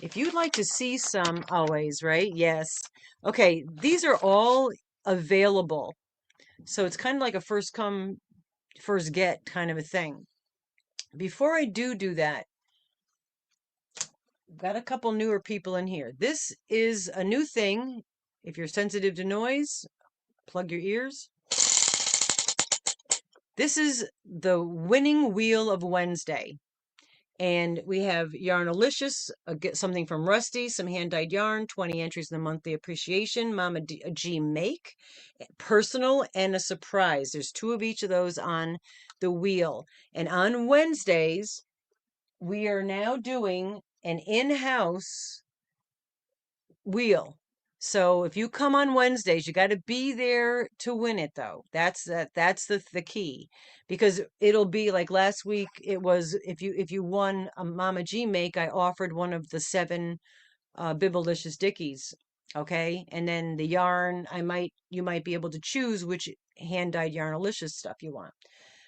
if you'd like to see some, always, right? Yes. Okay, these are all available. So it's kind of like a first come, first get kind of a thing. Before I do that, got a couple newer people in here. This is a new thing. If you're sensitive to noise, plug your ears. This is the winning wheel of Wednesday. And we have Yarnalicious, something from Rusty, some hand-dyed yarn, 20 entries in the monthly appreciation, Mama G make, personal, and a surprise. There's 2 of each of those on the wheel. And on Wednesdays, we are now doing an in-house wheel. So if you come on Wednesdays, you got to be there to win it, though. That's the key, because it'll be like last week. It was if you won a Mama G make, I offered one of the 7 Bibblicious Dickies. Okay, and then the yarn, you might be able to choose which hand dyed Yarnalicious stuff you want.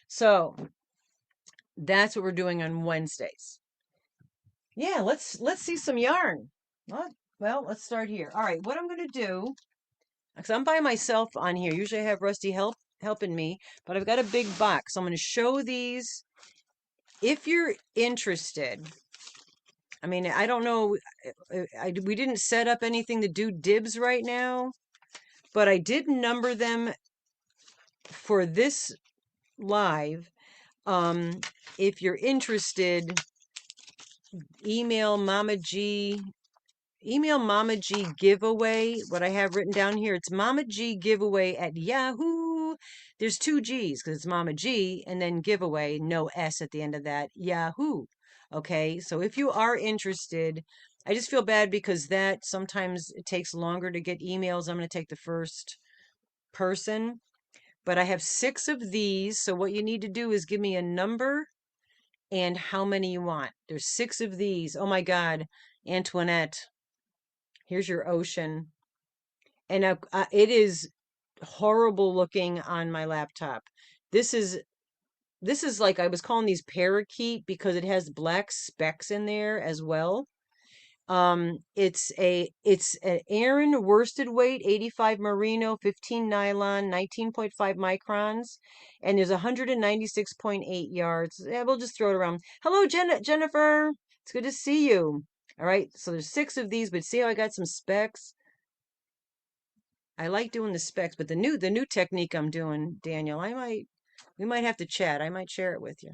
So that's what we're doing on Wednesdays. Yeah, let's see some yarn. Well, let's start here. All right, what I'm going to do, because I'm by myself on here. Usually I have Rusty helping me, but I've got a big box. So I'm going to show these. If you're interested, I mean, I don't know, we didn't set up anything to do dibs right now, but I did number them for this live. If you're interested, email Mama G giveaway. What I have written down here, it's Mama G giveaway at Yahoo. There's 2 G's because it's Mama G, and then giveaway, no S at the end of that, Yahoo. Okay, so if you are interested, I just feel bad because that sometimes it takes longer to get emails. I'm going to take the first person, but I have 6 of these. So what you need to do is give me a number and how many you want. There's 6 of these. Oh my God, Antoinette. Here's your ocean. And it is horrible looking on my laptop. This is like, I was calling these parakeet because it has black specks in there as well. It's an Aran worsted weight, 85 merino, 15 nylon, 19.5 microns, and there's 196.8 yards. Yeah, we'll just throw it around. Hello, Jennifer. It's good to see you. All right, so there's 6 of these, but see how I got some specks? I like doing the specs, but the new technique I'm doing, Daniel, we might have to chat. I might share it with you.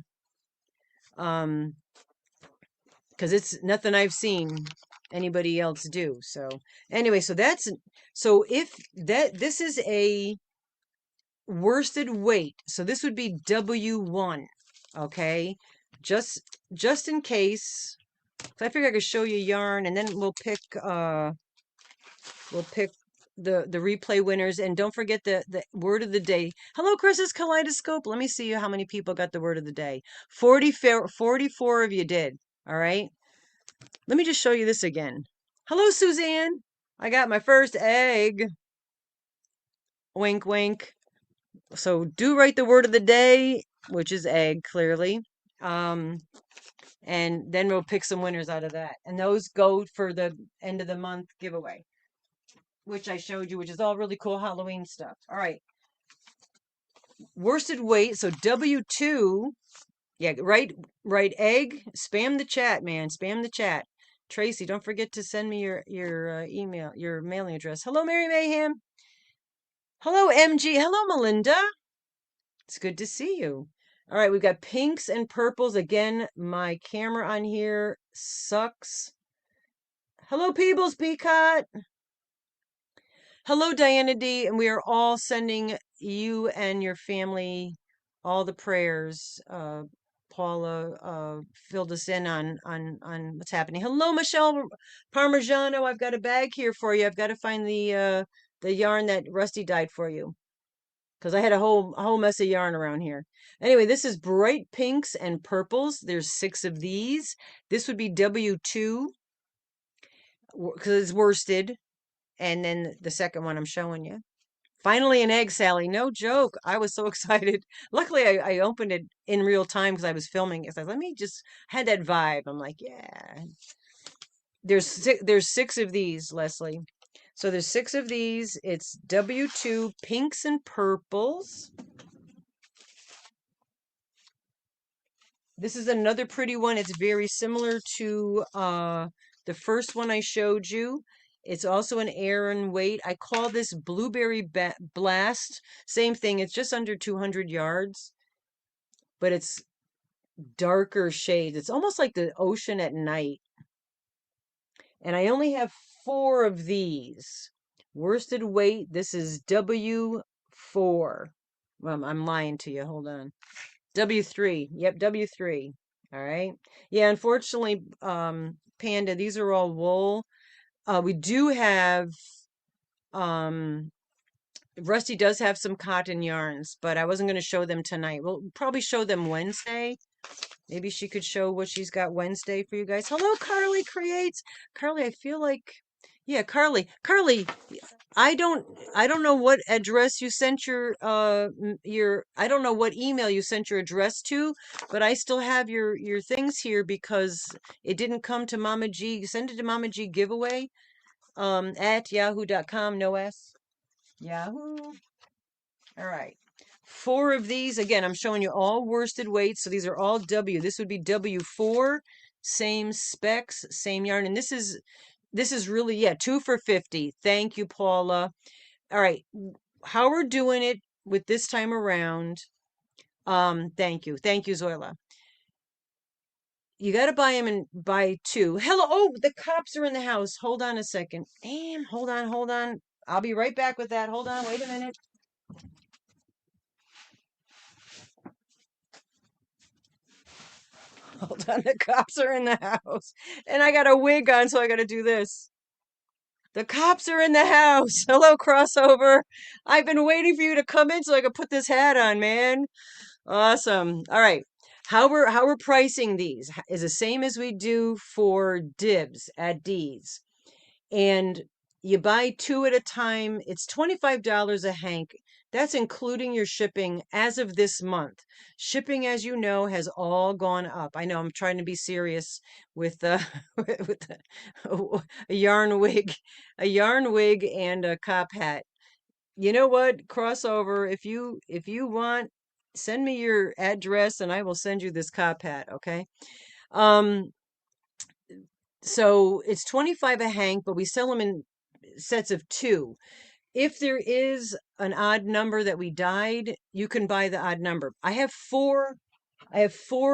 Because it's nothing I've seen anybody else do. So anyway, so if this is a worsted weight, so this would be W1, okay? Just in case. So I figure I could show you yarn, and then we'll pick the replay winners. And don't forget the word of the day. Hello, Chris's Kaleidoscope. Let me see how many people got the word of the day. 44 of you did. All right. Let me just show you this again. Hello, Suzanne. I got my first egg. Wink, wink. So do write the word of the day, which is egg, clearly. And then we'll pick some winners out of that. And those go for the end of the month giveaway, which I showed you, which is all really cool Halloween stuff. All right. Worsted weight. So W2. Yeah, right egg. Spam the chat, man. Spam the chat. Tracy, don't forget to send me your email, your mailing address. Hello, Mary Mayhem. Hello, MG. Hello, Melinda. It's good to see you. All right, we've got pinks and purples. Again, my camera on here sucks. Hello, Peebles Peacott. Hello, Diana D. And we are all sending you and your family all the prayers. Paula filled us in on what's happening. Hello, Michelle Parmigiano. I've got a bag here for you. I've got to find the the yarn that Rusty dyed for you. Because I had a whole mess of yarn around here. Anyway, this is bright pinks and purples. There's 6 of these. This would be W2 because it's worsted. And then the second one I'm showing you. Finally an egg, Sally. No joke. I was so excited. Luckily, I opened it in real time because I was filming it. So let me just had that vibe. I'm like, yeah. There's 6 of these, Leslie. So there's 6 of these. It's W2 pinks and purples. This is another pretty one. It's very similar to the first one I showed you. It's also an Aran weight. I call this Blueberry Blast. Same thing. It's just under 200 yards, but it's darker shades. It's almost like the ocean at night. And I only have 4 of these. Worsted weight. This is W4. Well, I'm lying to you. Hold on. W3. Yep, W3. All right. Yeah, unfortunately, Panda, these are all wool. We do have Rusty does have some cotton yarns, but I wasn't going to show them tonight. We'll probably show them Wednesday. Maybe she could show what she's got Wednesday for you guys. Hello, Carly Creates. Carly, I feel like, yeah, Carly. Carly, I don't know what address you sent your I don't know what email you sent your address to, but I still have your things here because it didn't come to Mama G. Send it to Mama G giveaway at yahoo.com, no S. Yahoo. All right. 4 of these. Again, I'm showing you all worsted weights. So these are all W. This would be W4. Same specs, same yarn. And this is really, yeah, 2 for 50. Thank you, Paula. All right. How we're doing it with this time around. Thank you. Thank you, Zoila. You got to buy them and buy 2. Hello. Oh, the cops are in the house. Hold on a second. And hold on, hold on. I'll be right back with that. Hold on. Wait a minute. Hold on, the cops are in the house. And I got a wig on, so I got to do this. The cops are in the house. Hello, crossover. I've been waiting for you to come in so I could put this hat on, man. Awesome. All right. How we're pricing these is the same as we do for dibs at D's. And you buy 2 at a time. It's $25 a hank. That's including your shipping as of this month. Shipping, as you know, has all gone up. I know I'm trying to be serious with with a yarn wig and a cop hat. You know what? Crossover. If you want, send me your address and I will send you this cop hat, okay? Um so it's 25 a hank, but we sell them in sets of 2. If there is an odd number that we dyed, you can buy the odd number. I have four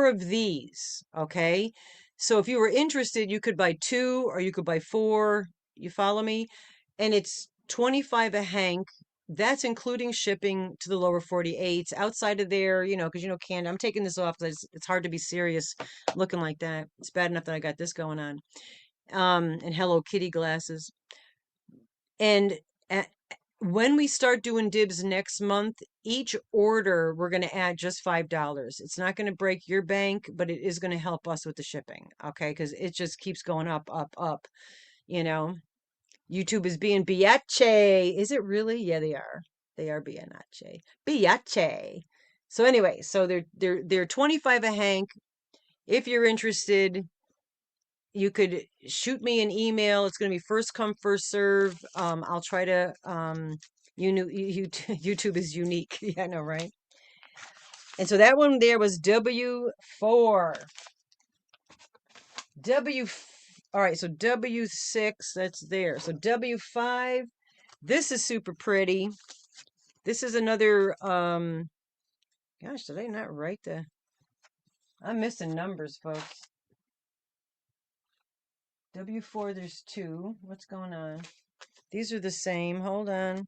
of these, okay? So if you were interested, you could buy 2 or you could buy 4. You follow me? And it's 25 a hank. That's including shipping to the lower 48s. Outside of there, because Canada, I'm taking this off because it's hard to be serious looking like that. It's bad enough that I got this going on. And Hello Kitty glasses. And when we start doing dibs next month, each order we're going to add just $5. It's not going to break your bank, but it is going to help us with the shipping, okay? Because it just keeps going up, up, up. You know, YouTube is being biatche. Is it really? Yeah, they are. They are biatche. Biatche. So anyway, so they're 25 a hank. If you're interested, you could shoot me an email. It's going to be first come, first serve. I'll try to, YouTube is unique. Yeah, I know, right? And so that one there was W4. All right, so W6, that's there. So W5, this is super pretty. This is another, gosh, did I not write I'm missing numbers, folks. W4, there's 2. What's going on? These are the same. Hold on.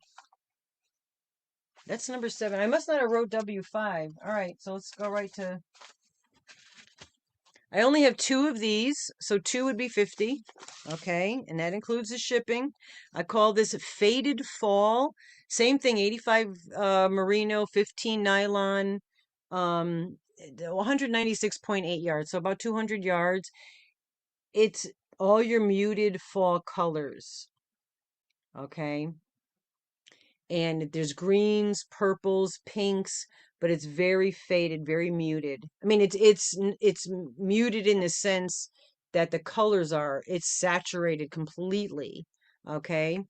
That's number 7. I must not have wrote W5. All right, so let's go right to. I only have two of these, so two would be 50. Okay, and that includes the shipping. I call this faded fall. Same thing, 85 merino, 15 nylon, 196.8 yards, so about 200 yards. It's all your muted fall colors. Okay, and there's greens, purples, pinks, but it's very faded, very muted. I mean, it's muted in the sense that the colors are, it's saturated completely. Okay.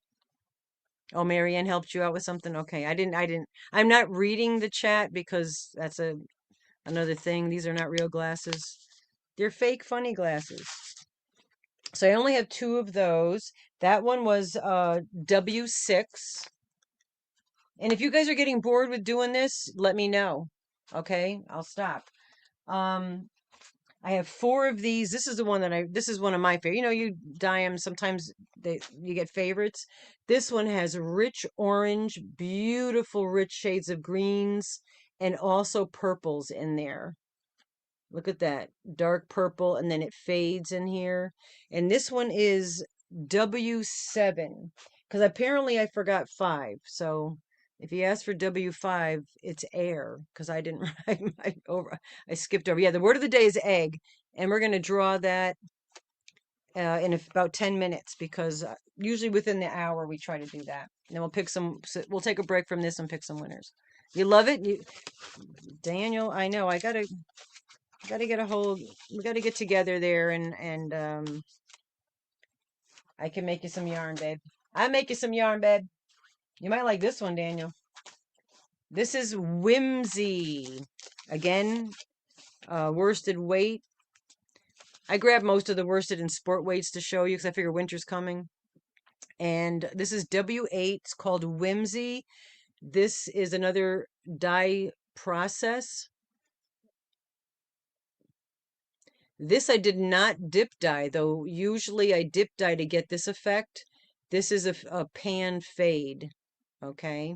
Oh, Marianne helped you out with something. Okay. I'm not reading the chat because that's another thing. These are not real glasses. They're fake funny glasses. So I only have two of those. That one was W6. And if you guys are getting bored with doing this, let me know. Okay, I'll stop. Um, I have four of these. This is one of my favorite. You know, you dye them, sometimes you get favorites. This one has rich orange, beautiful rich shades of greens, and also purples in there. Look at that. Dark purple, and then it fades in here. And this one is W7, because apparently I forgot 5. So if you ask for W5, it's air, because I didn't I skipped over. Yeah, the word of the day is egg, and we're going to draw that in about 10 minutes, because usually within the hour we try to do that. And then we'll take a break from this and pick some winners. You love it? Daniel, I know. I gotta get a hold. We gotta get together there, and I can make you some yarn, babe. I make you some yarn, babe. You might like this one, Daniel. This is Whimsy. Again, worsted weight. I grabbed most of the worsted and sport weights to show you because I figure winter's coming. And this is W8. It's called Whimsy. This is another dye process. This I did not dip dye, though usually I dip dye to get this effect. This is a pan fade, okay?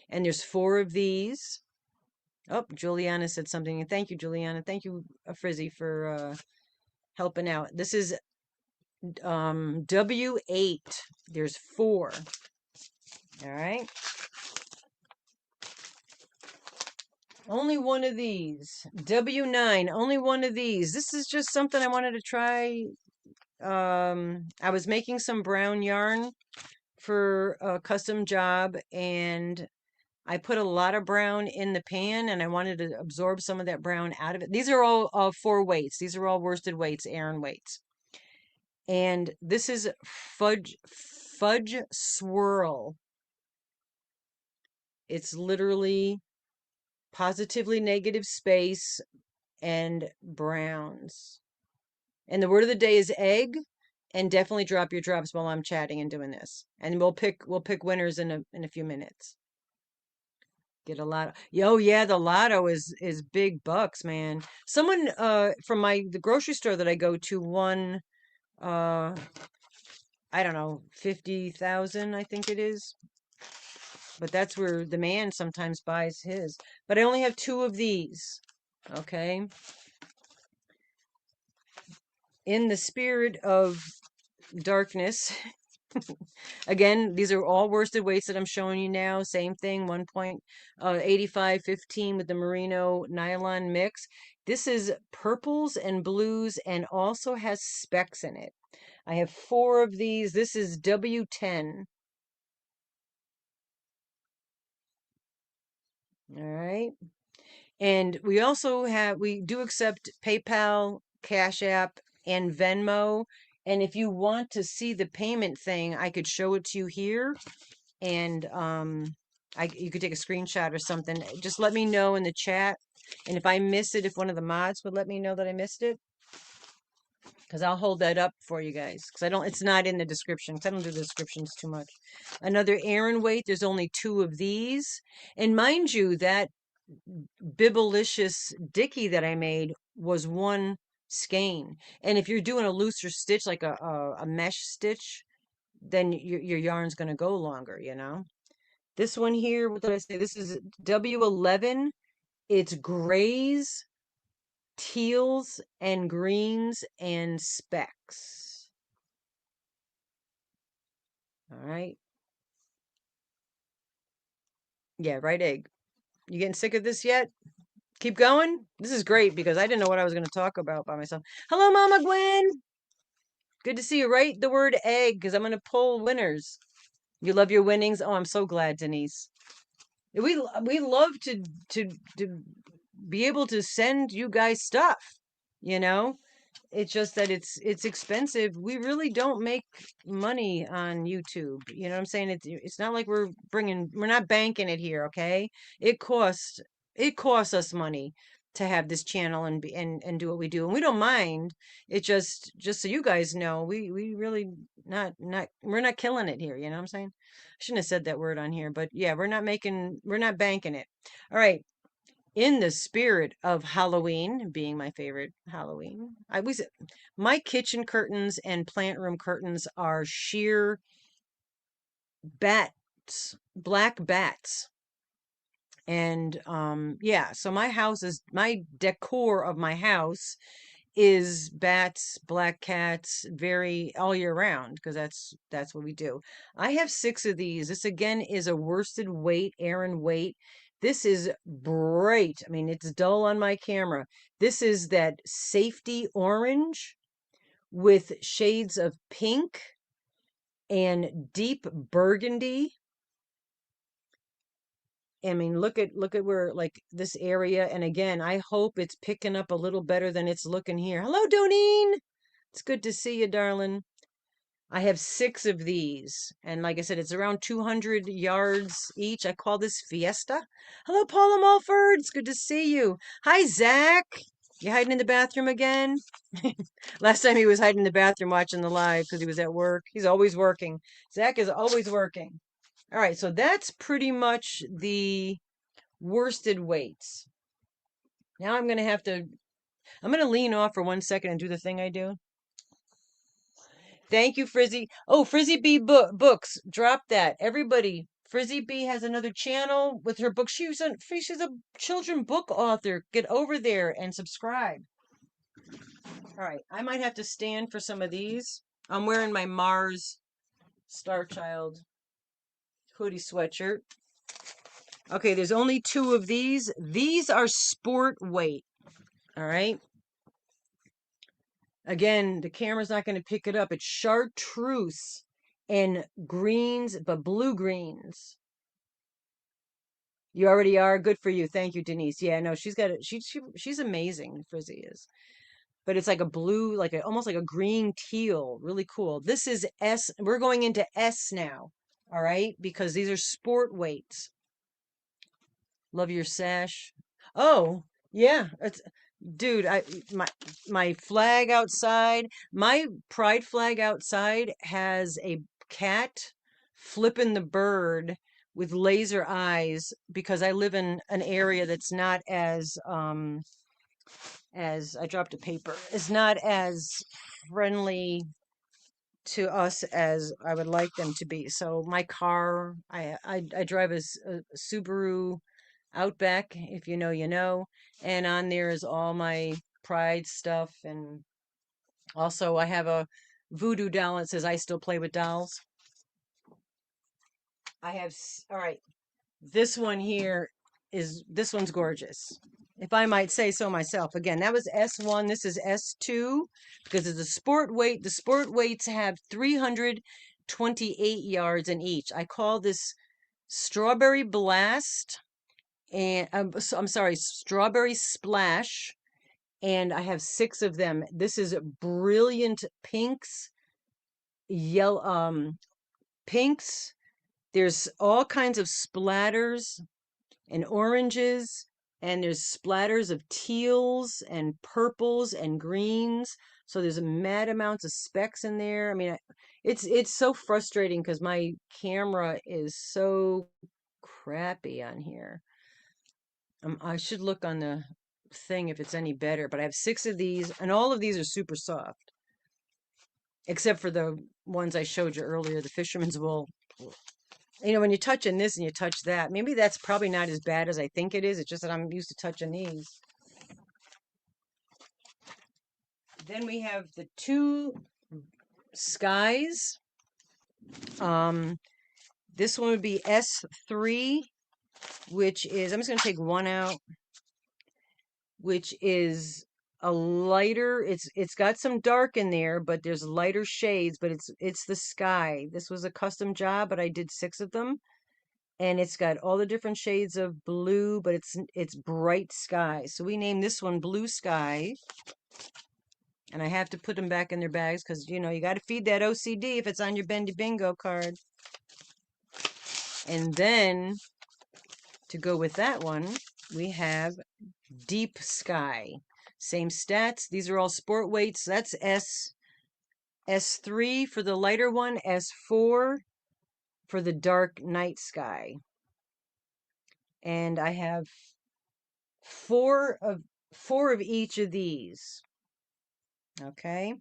And there's 4 of these. Oh, Juliana said something. Thank you, Juliana. Thank you, Frizzy, for helping out. This is W8. There's 4. All right. Only one of these. W9, only one of these. This is just something I wanted to try. I was making some brown yarn for a custom job, and I put a lot of brown in the pan, and I wanted to absorb some of that brown out of it. These are all 4 weights. These are all worsted weights, Aran weights. And this is fudge swirl. It's literally positively negative space and browns. And the word of the day is egg. And definitely drop your drops while I'm chatting and doing this. And we'll pick winners in a few minutes. Get a lot. Oh yeah, the lotto is big bucks, man. Someone from the grocery store that I go to won I don't know, 50,000, I think it is. But that's where the man sometimes buys his. But I only have 2 of these. Okay. In the spirit of darkness, again, these are all worsted weights that I'm showing you now. Same thing, 1.8515 with the merino nylon mix. This is purples and blues and also has specks in it. I have 4 of these. This is W10. All right. And we do accept PayPal, Cash App, and Venmo. And if you want to see the payment thing, I could show it to you here. And you could take a screenshot or something. Just let me know in the chat. And if I miss it, if one of the mods would let me know that I missed it, because I'll hold that up for you guys. Because it's not in the description. Because I don't do the descriptions too much. Another Aran weight. There's only 2 of these. And mind you, that Bibblicious Dicky that I made was 1 skein. And if you're doing a looser stitch, like a mesh stitch, then your yarn's going to go longer, you know. This one here, what did I say? This is W11. It's grays teals and greens and specks. All right. Yeah, right egg. You getting sick of this yet? Keep going. This is great because I didn't know what I was going to talk about by myself. Hello, Mama Gwen. Good to see you. Write the word egg because I'm going to pull winners. You love your winnings. Oh, I'm so glad, Denise. We love to be able to send you guys stuff, you know? It's just that it's expensive. We really don't make money on YouTube. You know what I'm saying? It's not like we're not banking it here, okay? It costs it costs us money to have this channel and do what we do. And we don't mind. It just so you guys know, we really not we're not killing it here, you know what I'm saying? I shouldn't have said that word on here, but yeah, we're not banking it. All right, in the spirit of Halloween being my favorite Halloween, my kitchen curtains and plant room curtains are sheer bats, black bats. And yeah, so my decor of my house is bats, black cats, very all year round because that's what we do. I have 6 of these. This again is a worsted weight, Aran weight. This is bright. I mean, it's dull on my camera. This is that safety orange with shades of pink and deep burgundy. I mean, look at where like this area. And again, I hope it's picking up a little better than it's looking here. Hello, Doneen. It's good to see you, darling. I have 6 of these. And like I said, it's around 200 yards each. I call this Fiesta. Hello, Paula Mulford. It's good to see you. Hi, Zach. You hiding in the bathroom again? Last time he was hiding in the bathroom watching the live because he was at work. He's always working. Zach is always working. All right, so that's pretty much the worsted weights. Now I'm gonna lean off for 1 second and do the thing I do. Thank you, Frizzy. Oh, Frizzy B books. Drop that. Everybody. Frizzy B has another channel with her book. She's a children book author. Get over there and subscribe. All right. I might have to stand for some of these. I'm wearing my Mars Star Child hoodie sweatshirt. Okay, there's only 2 of these. These are sport weight. All right. Again, the camera's not going to pick it up. It's chartreuse and greens, but blue greens. You already are. Good for you. Thank you, Denise. Yeah, no, she's got it. She's amazing. Frizzy is, but it's like a blue, almost like a green teal. Really cool. This is S. We're going into S now. All right, because these are sport weights. Love your sash. Oh, yeah. It's dude, my flag outside, my pride flag outside has a cat flipping the bird with laser eyes because I live in an area that's not as I dropped a paper. It's not as friendly to us as I would like them to be. So my car, I drive a Subaru Outback, if you know, you know. And on there is all my pride stuff. And also, I have a voodoo doll that says I still play with dolls. All right, this one's gorgeous. If I might say so myself. Again, that was S1. This is S2 because it's a sport weight. The sport weights have 328 yards in each. I call this Strawberry Blast and I'm sorry, Strawberry Splash, and I have 6 of them. This is brilliant pinks, yellow, pinks. There's all kinds of splatters and oranges, and there's splatters of teals and purples and greens. So there's a mad amounts of specks in there. I mean, it's so frustrating because my camera is so crappy on here. I should look on the thing if it's any better, but I have 6 of these, and all of these are super soft, except for the ones I showed you earlier, the fisherman's wool. You know, when you're touching this and you touch that, maybe that's probably not as bad as I think it is. It's just that I'm used to touching these. Then we have the two skies. This one would be S3, which is, I'm just going to take one out, which is a lighter, it's got some dark in there, but there's lighter shades, but it's the sky. This was a custom job, but I did 6 of them, and it's got all the different shades of blue, but it's bright sky. So we named this one Blue Sky, and I have to put them back in their bags because you got to feed that OCD if it's on your Bendy Bingo card. And then to go with that one, we have Deep Sky. Same stats. These are all sport weights. That's S3 for the lighter one, S4 for the dark night sky. And I have four of each of these. Okay.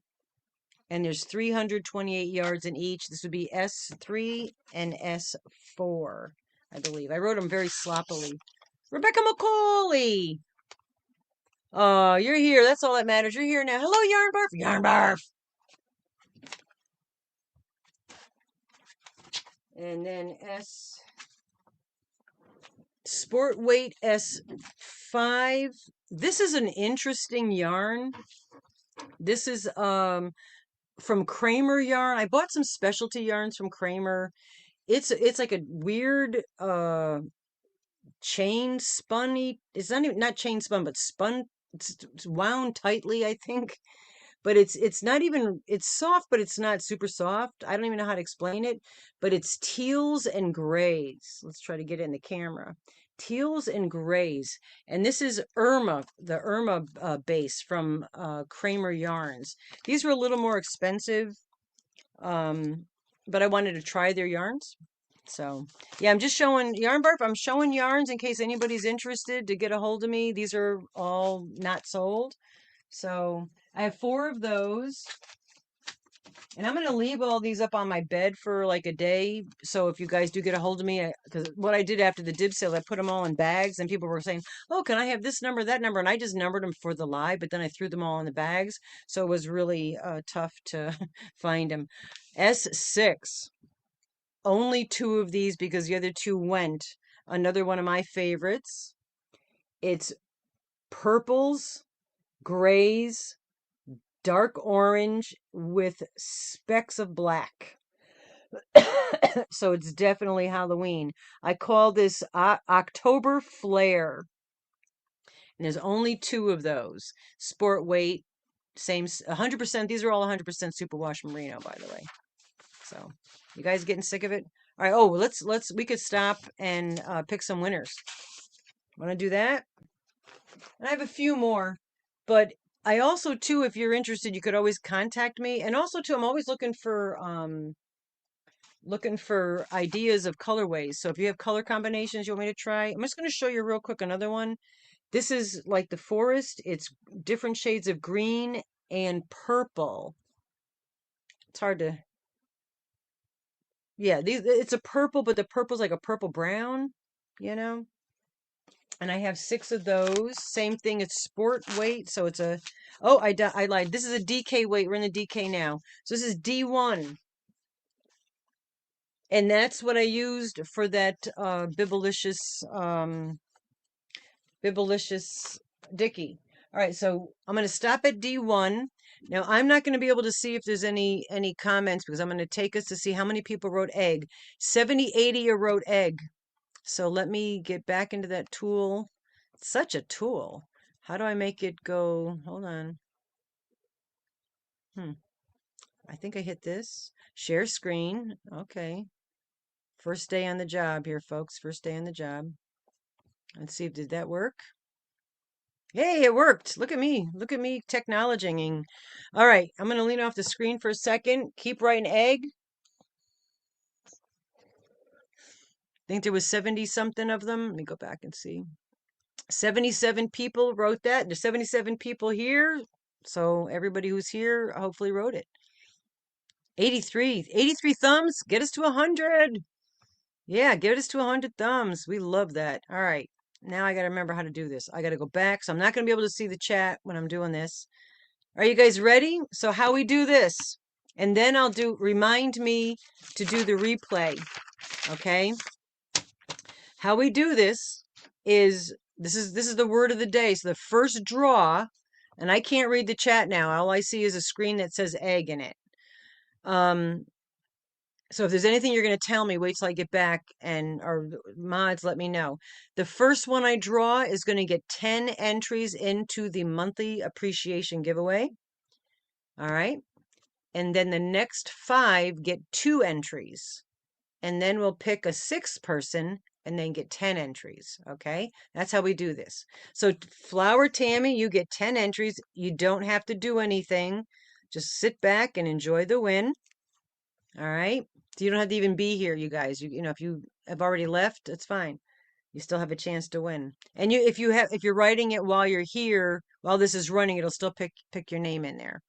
And there's 328 yards in each. This would be S3 and S4, I believe. I wrote them very sloppily. Rebecca McCauley. Oh, you're here. That's all that matters. You're here now. Hello, Yarn Barf. Yarn Barf. And then Sport Weight S5. This is an interesting yarn. This is from Kramer yarn. I bought some specialty yarns from Kramer. It's like a weird chain spunny. It's not chain spun, but spun. It's wound tightly, I think. But it's not even, it's soft, but it's not super soft. I don't even know how to explain it. But it's teals and grays. Let's try to get it in the camera. Teals and grays. And this is the Irma base from Kramer Yarns. These were a little more expensive, but I wanted to try their yarns. So yeah, I'm just showing Yarn Barf. I'm showing yarns in case anybody's interested to get a hold of me. These are all not sold. So I have 4 of those. And I'm going to leave all these up on my bed for like a day. So if you guys do get a hold of me, because what I did after the dib sale, I put them all in bags and people were saying, oh, can I have this number, that number? And I just numbered them for the live, but then I threw them all in the bags. So it was really tough to find them. S6. Only 2 of these because the other 2 went. Another one of my favorites. It's purples, grays, dark orange with specks of black. So it's definitely Halloween. I call this October Flare. And there's only 2 of those. Sport weight, same 100%. These are all 100% superwash merino, by the way. So you guys getting sick of it? All right. Oh, we could stop and pick some winners. Want to do that? And I have a few more, but I also too, if you're interested, you could always contact me. And also too, I'm always looking for ideas of colorways. So if you have color combinations you want me to try, I'm just going to show you real quick another one. This is like the forest. It's different shades of green and purple. It's hard to, yeah, it's a purple, but the purple's like a purple brown, you know? And I have 6 of those. Same thing, it's sport weight. So it's I lied. This is a DK weight. We're in the DK now. So this is D1. And that's what I used for that Bibelicious Dicky. All right, so I'm going to stop at D1. Now, I'm not going to be able to see if there's any comments because I'm going to take us to see how many people wrote egg. 80 wrote egg. So let me get back into that tool. It's such a tool. How do I make it go? Hold on. I think I hit this. Share screen. Okay. First day on the job here, folks. First day on the job. Let's see if did that work. Hey, it worked. Look at me. Look at me technologying. All right. I'm going to lean off the screen for a second. Keep writing egg. I think there was 70 something of them. Let me go back and see. 77 people wrote that. There's 77 people here. So everybody who's here hopefully wrote it. 83 thumbs. Get us to 100. Yeah, get us to 100 thumbs. We love that. All right. Now I got to remember how to do this. I got to go back. So I'm not going to be able to see the chat when I'm doing this. Are you guys ready? So how we do this? And then remind me to do the replay, okay? How we do this is this is the word of the day. So the first draw, and I can't read the chat now. All I see is a screen that says egg in it. So if there's anything you're going to tell me, wait till I get back and or mods, let me know. The first one I draw is going to get 10 entries into the monthly appreciation giveaway. All right. And then the next 5 get 2 entries. And then we'll pick a 6th person and then get 10 entries. Okay. That's how we do this. So Flower Tammy, you get 10 entries. You don't have to do anything. Just sit back and enjoy the win. All right. So you don't have to even be here, you guys. You know, if you have already left, it's fine. You still have a chance to win. And if you're writing it while you're here, while this is running, it'll still pick your name in there.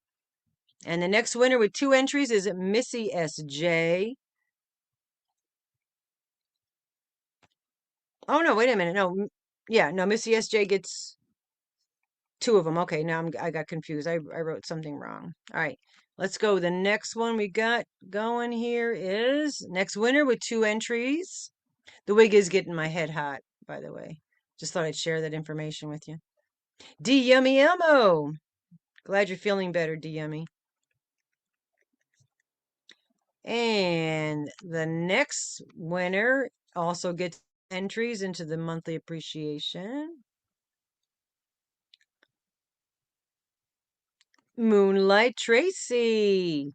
And the next winner with 2 entries is Missy SJ. Oh no, wait a minute. No, yeah, no, Missy SJ gets 2 of them. Okay, now I got confused. I wrote something wrong. All right. Let's go. The next one we got going here is next winner with 2 entries. The wig is getting my head hot, by the way. Just thought I'd share that information with you. D Yummy Elmo. Glad you're feeling better, D Yummy. And the next winner also gets entries into the monthly appreciation. Moonlight Tracy.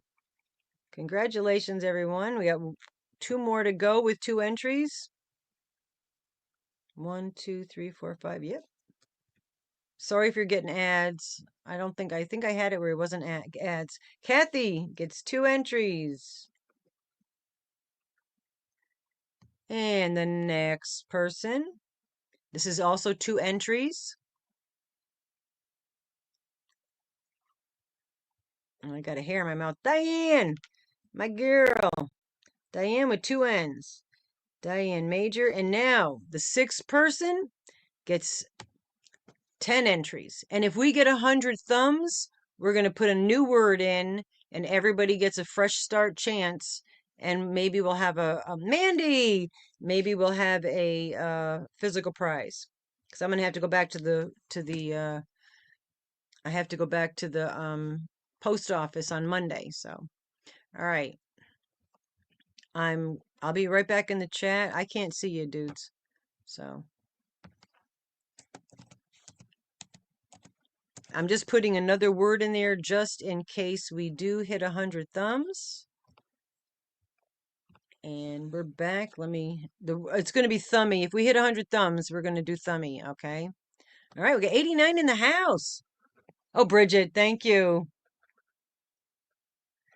Congratulations, everyone. We got 2 more to go with 2 entries. 1, 2, 3, 4, 5. Yep. Sorry if you're getting ads. I think I had it where it wasn't ads. Kathy gets 2 entries. And the next person, this is also 2 entries. And I got a hair in my mouth. Diane, my girl. Diane with 2 N's. Diane Major. And now the 6th person gets 10 entries. And if we get 100 thumbs, we're going to put a new word in and everybody gets a fresh start chance. And maybe we'll have a Mandy. Maybe we'll have a physical prize. Because I'm going to have to go back to the I have to go back to the post office on Monday. So, all right. I'll be right back in the chat. I can't see you dudes. So I'm just putting another word in there just in case we do hit 100 thumbs. And we're back. It's going to be thummy. If we hit 100 thumbs, we're going to do thummy. Okay. All right. We got 89 in the house. Oh, Bridget, thank you.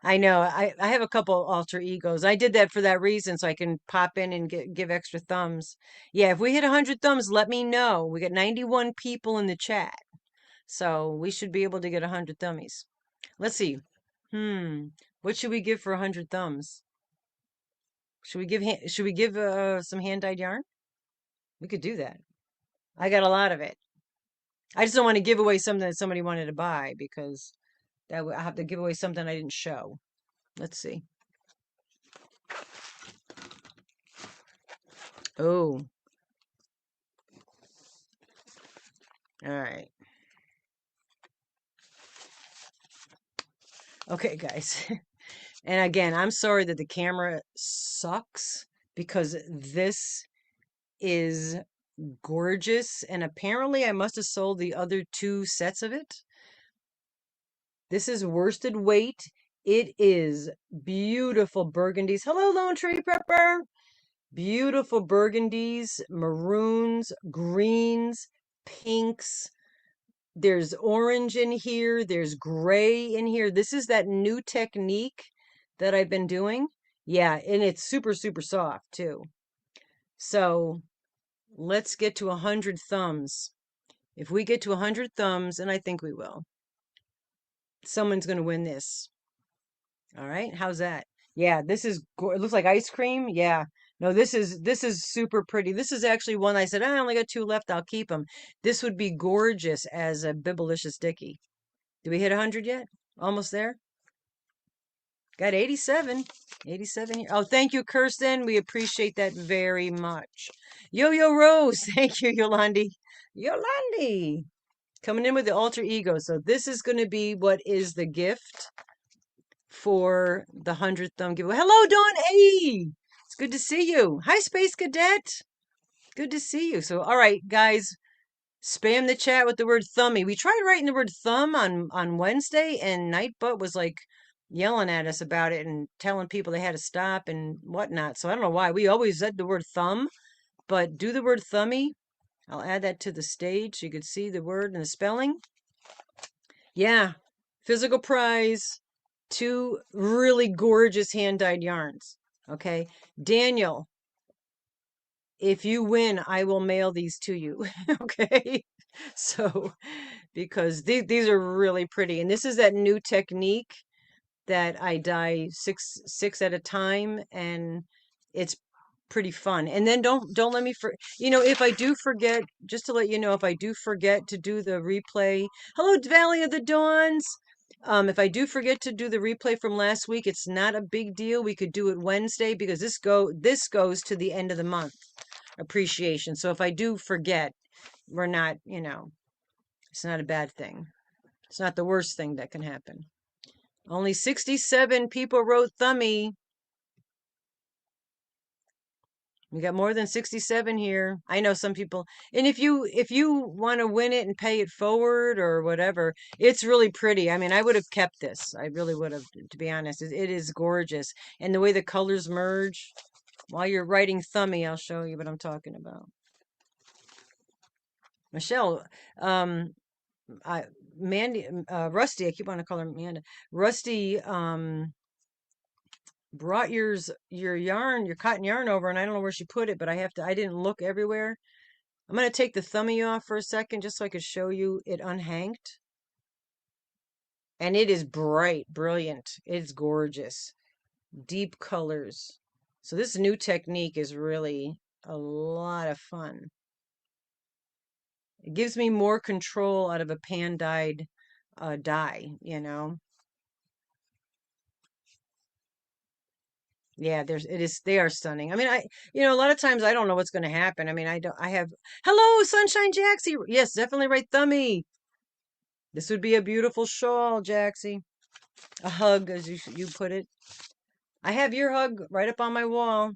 I know. I have a couple alter egos. I did that for that reason, so I can pop in and give extra thumbs. Yeah, if we hit 100 thumbs, let me know. We got 91 people in the chat. So we should be able to get 100 thummies. Let's see. What should we give for 100 thumbs? Should we give some hand-dyed yarn? We could do that. I got a lot of it. I just don't want to give away something that somebody wanted to buy because I have to give away something I didn't show. Let's see. Oh. All right. Okay, guys. And again, I'm sorry that the camera sucks because this is gorgeous. And apparently I must have sold the other 2 sets of it. This is worsted weight. It is beautiful burgundies. Hello, Lone Tree Prepper. Beautiful burgundies, maroons, greens, pinks. There's orange in here. There's gray in here. This is that new technique that I've been doing. Yeah, and it's super, super soft too. So let's get to 100 thumbs. If we get to 100 thumbs, and I think we will, someone's going to win this. All right, how's that? Yeah, it looks like ice cream. Yeah. No, this is super pretty. This is actually one I said, I only got 2 left. I'll keep them. This would be gorgeous as a Bibelicious Dicky. Did we hit 100 yet? Almost there? Got 87. 87 here. Oh, thank you, Kirsten. We appreciate that very much. Yo-Yo Rose. Thank you, Yolandi. Yolandi. Coming in with the alter ego. So this is going to be what is the gift for the 100th thumb giveaway. Hello, Dawn A. It's good to see you. Hi, Space Cadet. Good to see you. So, all right, guys, spam the chat with the word thummy. We tried writing the word thumb on Wednesday, and Nightbutt was like yelling at us about it and telling people they had to stop and whatnot. So I don't know why. We always said the word thumb, but do the word thummy. I'll add that to the stage so you can see the word and the spelling. Yeah, physical prize, 2 really gorgeous hand-dyed yarns. Okay, Daniel, if you win, I will mail these to you. Okay, so because these are really pretty, and this is that new technique that I dye six at a time, and it's pretty fun. And then don't let me if I do forget, just to let you know, if I do forget to do the replay, hello Valley of the Dawns. If I do forget to do the replay from last week, it's not a big deal. We could do it Wednesday because this goes to the end of the month appreciation. So if I do forget, we're not, it's not a bad thing. It's not the worst thing that can happen. Only 67 people wrote thummy. We got more than 67 here. I know some people, and if you want to win it and pay it forward or whatever, it's really pretty. I mean, I would have kept this. I really would have, to be honest. It is gorgeous. And the way the colors merge, while you're writing thummy, I'll show you what I'm talking about. Michelle, I Mandy, Rusty, I keep wanting to call her Amanda. Rusty, brought your yarn, your cotton yarn over, and I don't know where she put it, but I didn't look everywhere. I'm going to take the thummy off for a second just so I could show you it unhanked. And it is bright, brilliant. It's gorgeous. Deep colors. So this new technique is really a lot of fun. It gives me more control out of a pan-dyed dye, Yeah, they are stunning. I mean, a lot of times I don't know what's going to happen. I mean, hello, Sunshine Jaxie. Yes, definitely right, thummy. This would be a beautiful shawl, Jaxie. A hug, as you put it. I have your hug right up on my wall.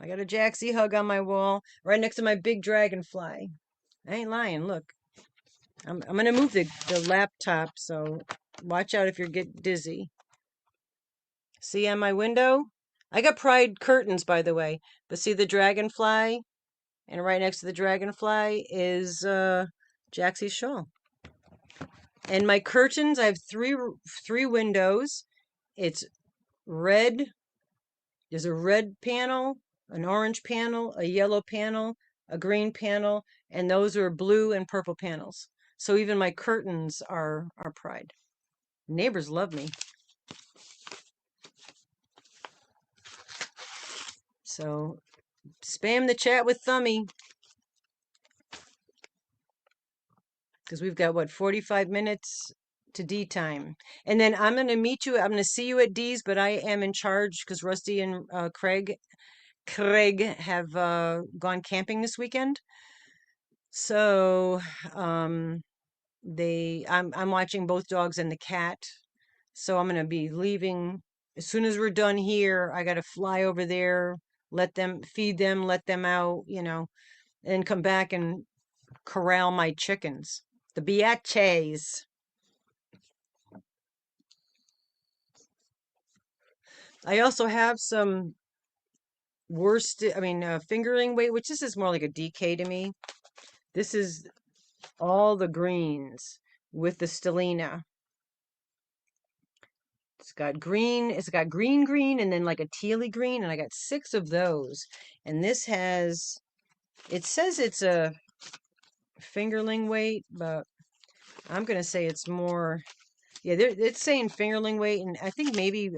I got a Jaxie hug on my wall, right next to my big dragonfly. I ain't lying. Look, I'm gonna move the laptop, so watch out if you get dizzy. See on my window? I got pride curtains, by the way, but see the dragonfly, and right next to the dragonfly is Jaxie's shawl. And my curtains, I have three windows. It's red. There's a red panel, an orange panel, a yellow panel, a green panel, and those are blue and purple panels. So even my curtains are pride. Neighbors love me. So spam the chat with thummy. Because we've got, 45 minutes to D time. And then I'm going to meet you. I'm going to see you at D's, but I am in charge because Rusty and Craig have gone camping this weekend. So I'm watching both dogs and the cat. So I'm going to be leaving as soon as we're done here. I got to fly over there, feed them, let them out, and come back and corral my chickens. The biaches. I also have some fingerling weight, which this is more like a DK to me. This is all the greens with the stellina. It's got green, green, and then like a tealy green, and I got 6 of those. And this it says it's a fingerling weight, but I'm gonna say it's more, yeah, it's saying fingerling weight, and I think maybe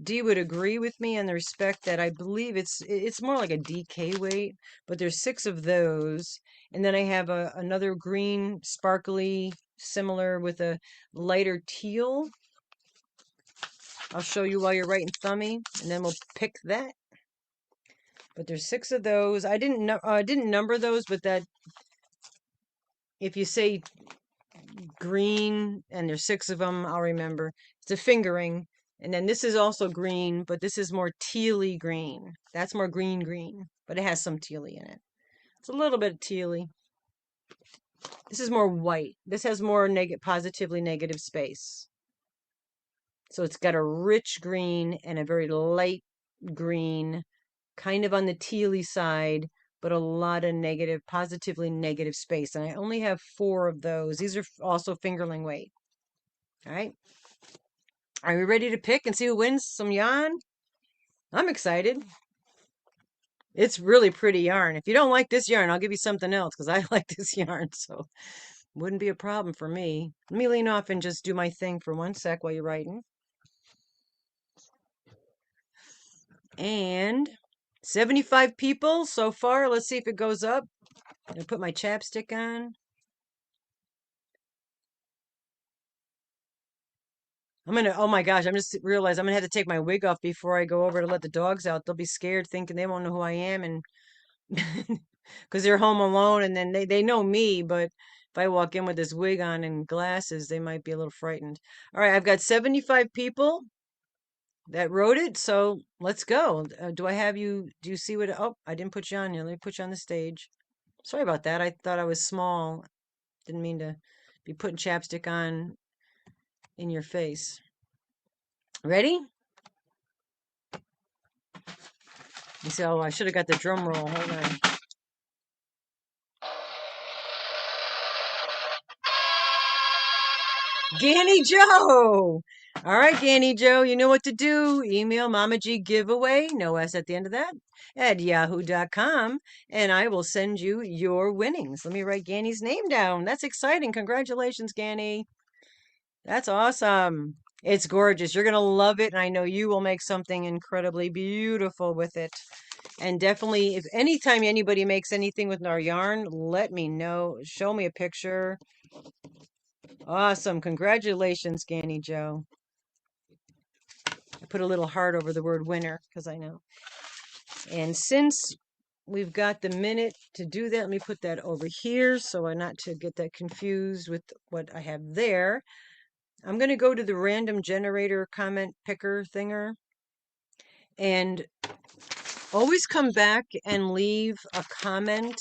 Dee would agree with me in the respect that I believe it's more like a DK weight, but there's 6 of those, and then I have another green sparkly similar with a lighter teal. I'll show you while you're writing thummy, and then we'll pick that. But there's 6 of those. I didn't number those, but that if you say green and there's 6 of them, I'll remember. It's a fingering. And then this is also green, but this is more tealy green. That's more green, but it has some tealy in it. It's a little bit tealy. This is more white. This has more positively negative space. So it's got a rich green and a very light green, kind of on the tealy side, but a lot of negative, positively negative space. And I only have 4 of those. These are also fingerling weight. All right. Are we ready to pick and see who wins some yarn? I'm excited. It's really pretty yarn. If you don't like this yarn, I'll give you something else because I like this yarn. So wouldn't be a problem for me. Let me lean off and just do my thing for 1 sec while you're writing. And 75 people so far. Let's see if it goes up. I'm going to put my chapstick on. Oh my gosh, I'm just realized I'm going to have to take my wig off before I go over to let the dogs out. They'll be scared thinking they won't know who I am, and because they're home alone, and then they know me, but if I walk in with this wig on and glasses, they might be a little frightened. All right, I've got 75 people that wrote it, so let's go. Do you see what, oh, I didn't put you on here. Let me put you on the stage. Sorry about that. I thought I was small. Didn't mean to be putting chapstick on in your face. Ready? You see, oh, I should have got the drum roll. Hold on. Ganny Joe! All right, Ganny Joe, you know what to do. Email Mama G giveaway, no S at the end of that, at yahoo.com, and I will send you your winnings. Let me write Ganny's name down. That's exciting. Congratulations, Ganny. That's awesome. It's gorgeous. You're going to love it, and I know you will make something incredibly beautiful with it. And definitely, if anytime anybody makes anything with our yarn, let me know. Show me a picture. Awesome. Congratulations, Ganny Joe. I put a little heart over the word winner because I know. And since we've got the minute to do that, let me put that over here so I not to get that confused with what I have there. I'm going to go to the random generator comment picker thinger and always come back and leave a comment.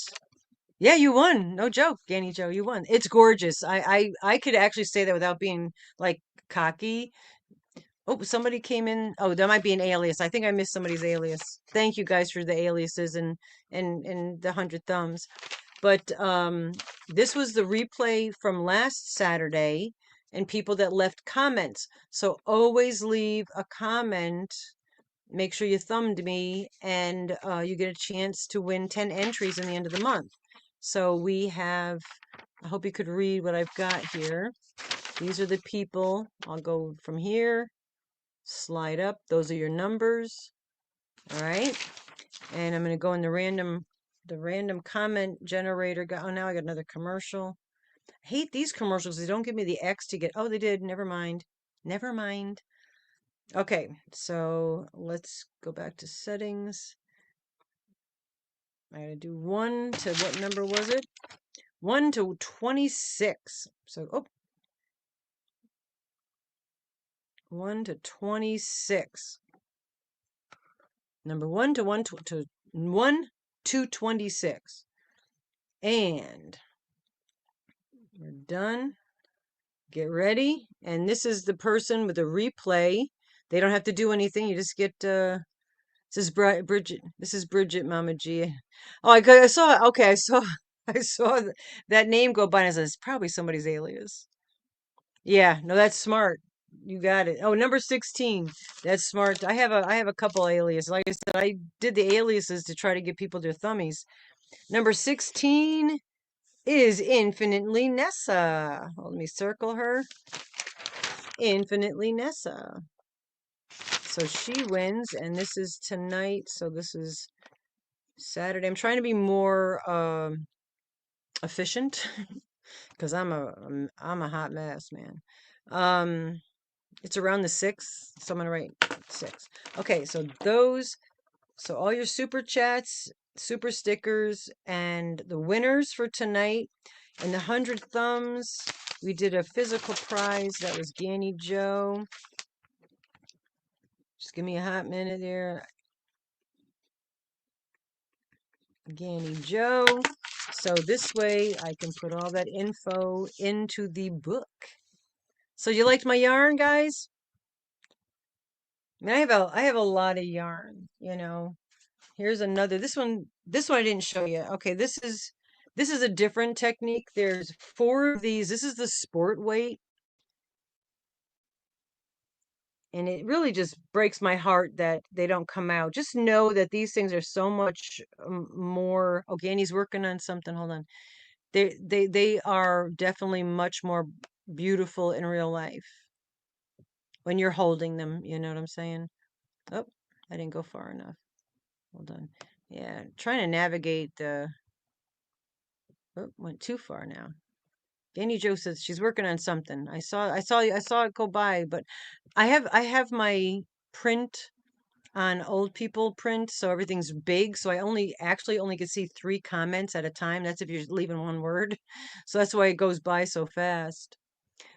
Yeah, you won. No joke, Ganny Joe, you won. It's gorgeous. I could actually say that without being like cocky. Oh, somebody came in. Oh, that might be an alias. I think I missed somebody's alias. Thank you guys for the aliases and the 100 thumbs. But this was the replay from last Saturday and people that left comments. So always leave a comment. Make sure you thumbed me, and you get a chance to win 10 entries in the end of the month. So we have, I hope you could read what I've got here. These are the people. I'll go from here, slide up. Those are your numbers. All right. And I'm going to go in the random comment generator. Oh, now I got another commercial. I hate these commercials. They don't give me the X to get. Oh, they did. Never mind. Never mind. Okay, so let's go back to settings. I gotta do 1 to, what number was it? 1 to 26. So, oh, 1 to 26. Number 1 to 1 to 1 to 26. And we're done. Get ready. And this is the person with the replay. They don't have to do anything. You just get this is Bridget. This is Bridget, Mama G. Oh, I saw. Okay, I saw. I saw that name go by, and I said, it's probably somebody's alias. Yeah, no, that's smart. You got it. Oh, number 16. That's smart. I have a couple aliases. Like I said, I did the aliases to try to get people their thummies. Number 16 is Infinitely Nessa. Well, let me circle her. Infinitely Nessa. So she wins, and this is tonight. So this is Saturday. I'm trying to be more efficient. because I'm a hot mess, man. Um, it's around the 6th, so I'm gonna write 6. Okay, so those, so all your super chats, super stickers, and the winners for tonight, and the 100 thumbs. We did a physical prize. That was Ganny Joe. Just give me a hot minute there. Ganny Joe. So this way I can put all that info into the book. So you liked my yarn, guys? I mean, I have a lot of yarn, you know. Here's another. This one I didn't show you. Okay, this is a different technique. There's 4 of these. This is the sport weight, and it really just breaks my heart that they don't come out. Just know that these things are so much more. Oh, Ganny's working on something. Hold on. They are definitely much more beautiful in real life when you're holding them. You know what I'm saying? Oh, I didn't go far enough. Hold on. Yeah, trying to navigate the. Oh, went too far now. Danny Joe says she's working on something. I saw it go by, but I have my print on old people print, so everything's big. So I only can see 3 comments at a time. That's if you're leaving one word. So that's why it goes by so fast.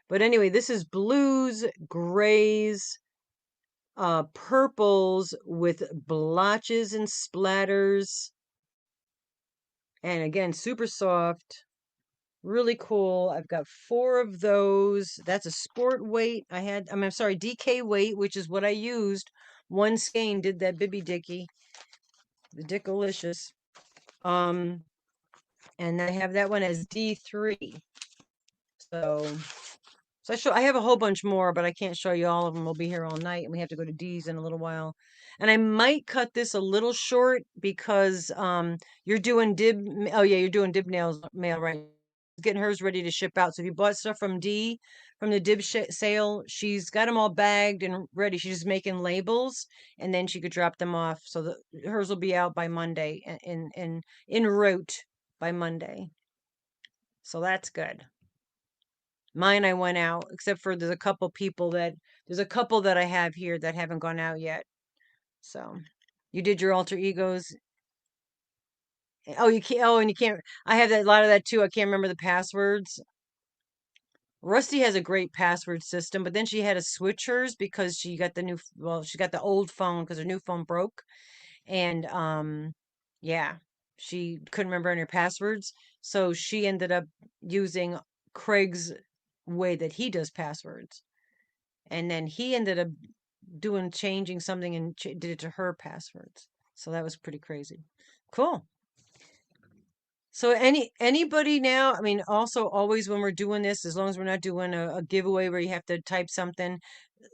But anyway, this is blues, grays, purples with blotches and splatters. And again, super soft. Really cool. I've got 4 of those. That's a sport weight. I'm sorry, DK weight, which is what I used. One skein did that Bibby Dicky, the Dickalicious. Um, and I have that one as D3. So I have a whole bunch more, but I can't show you all of them. We'll be here all night, and we have to go to D's in a little while. And I might cut this a little short because you're doing dib. Oh yeah, you're doing dib nails mail right. Getting hers ready to ship out. So if you bought stuff from D from the dib sale, she's got them all bagged and ready. She's just making labels, and then she could drop them off. So hers will be out by Monday, in route by Monday. So that's good. Mine I went out, except for there's a couple that I have here that haven't gone out yet. So you did your alter egos. Oh, you can't. Oh, and you can't. I have a lot of that too. I can't remember the passwords. Rusty has a great password system, but then she had to switch hers because she got the old phone because her new phone broke. And yeah, she couldn't remember any passwords. So she ended up using Craig's way that he does passwords. And then he ended up changing something and did it to her passwords. So that was pretty crazy. Cool. So anybody now, I mean, also always when we're doing this, as long as we're not doing a giveaway where you have to type something,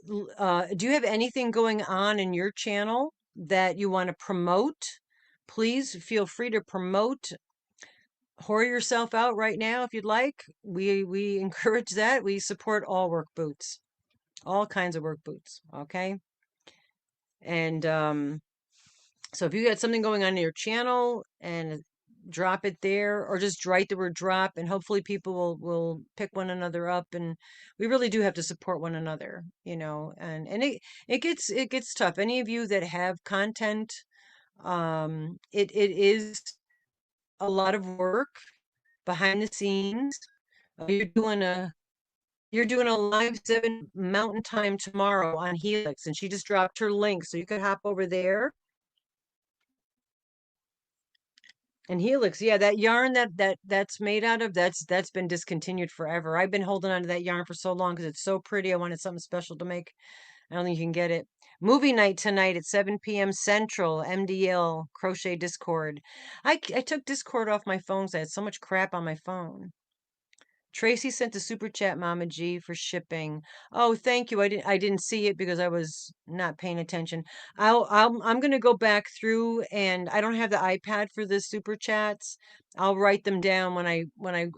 do you have anything going on in your channel that you want to promote? Please feel free to promote. Whore yourself out right now if you'd like. We encourage that. We support all work boots, all kinds of work boots. Okay. And so if you got something going on in your channel and drop it there, or just write the word drop, and hopefully people will pick one another up. And we really do have to support one another, you know. And it gets tough. Any of you that have content, it is a lot of work behind the scenes. You're doing a live 7 Mountain Time tomorrow on Helix, and she just dropped her link, so you could hop over there. And Helix, yeah, that yarn that's made out of that's been discontinued forever. I've been holding on to that yarn for so long because it's so pretty. I wanted something special to make. I don't think you can get it. Movie night tonight at 7 p.m. Central, MDL, Crochet Discord. I took Discord off my phone because I had so much crap on my phone. Tracy sent a super chat, Mama G, for shipping. Oh, thank you. I didn't see it because I was not paying attention. I'm gonna go back through, and I don't have the iPad for the super chats. I'll write them down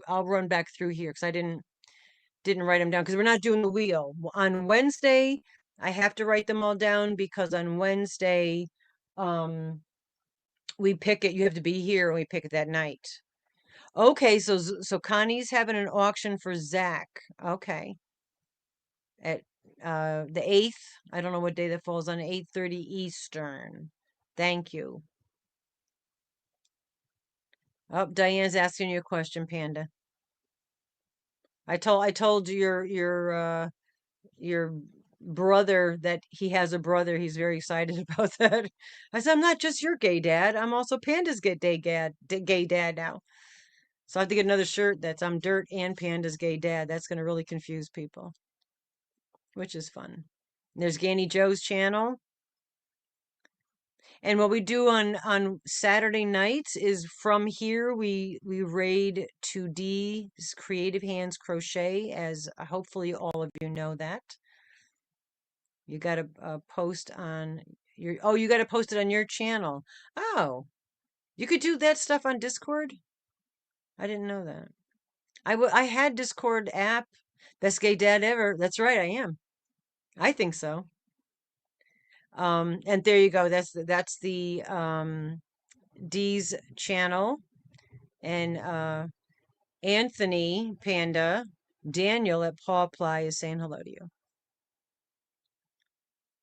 I'll run back through here because I didn't write them down because we're not doing the wheel. On Wednesday, I have to write them all down because on Wednesday, we pick it. You have to be here and we pick it that night. Okay, so Connie's having an auction for Zach. Okay. At the 8th. I don't know what day that falls on, 8:30 Eastern. Thank you. Oh, Diane's asking you a question, Panda. I told your brother that he has a brother. He's very excited about that. I said, I'm not just your gay dad. I'm also Panda's gay dad now. So I have to get another shirt that's I'm Dirt and Panda's gay dad. That's going to really confuse people, which is fun. There's Ganny Joe's channel. And what we do on Saturday nights is from here we raid 2D's Creative Hands Crochet, as hopefully all of you know that. You got to post on your, oh, you got to post it on your channel. Oh, you could do that stuff on Discord? I didn't know that. I had Discord app. Best gay dad ever. That's right, I am. I think so. And there you go. That's the D's channel. And Anthony Panda, Daniel at Paw Ply is saying hello to you.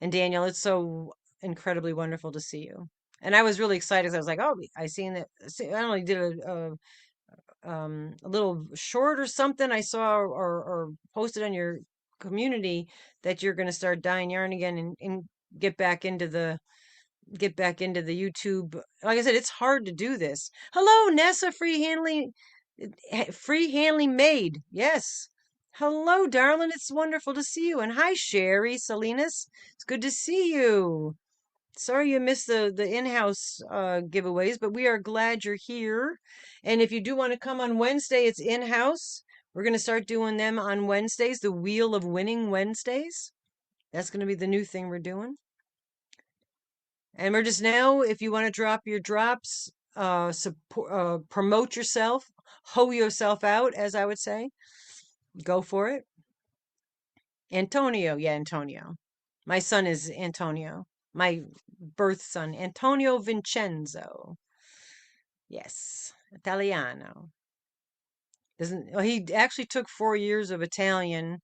And Daniel, it's so incredibly wonderful to see you. And I was really excited because I was like, oh, I seen that. I only did a little short or something I saw or posted on your community that you're going to start dyeing yarn again and get back into the YouTube. Like I said, it's hard to do this. Hello, Nessa Free Handling Maid. Yes. Hello, darling. It's wonderful to see you. And hi, Sherry Salinas. It's good to see you. Sorry you missed the in-house giveaways, but we are glad you're here. And if you do want to come on Wednesday, it's in-house. We're going to start doing them on Wednesdays, the Wheel of Winning Wednesdays. That's going to be the new thing we're doing. And we're just now, if you want to drop your drops, support, promote yourself, hoe yourself out, as I would say, go for it. Antonio, yeah, Antonio. My son is Antonio. My birth son, Antonio Vincenzo. Yes, Italiano. Doesn't well, he actually took 4 years of Italian.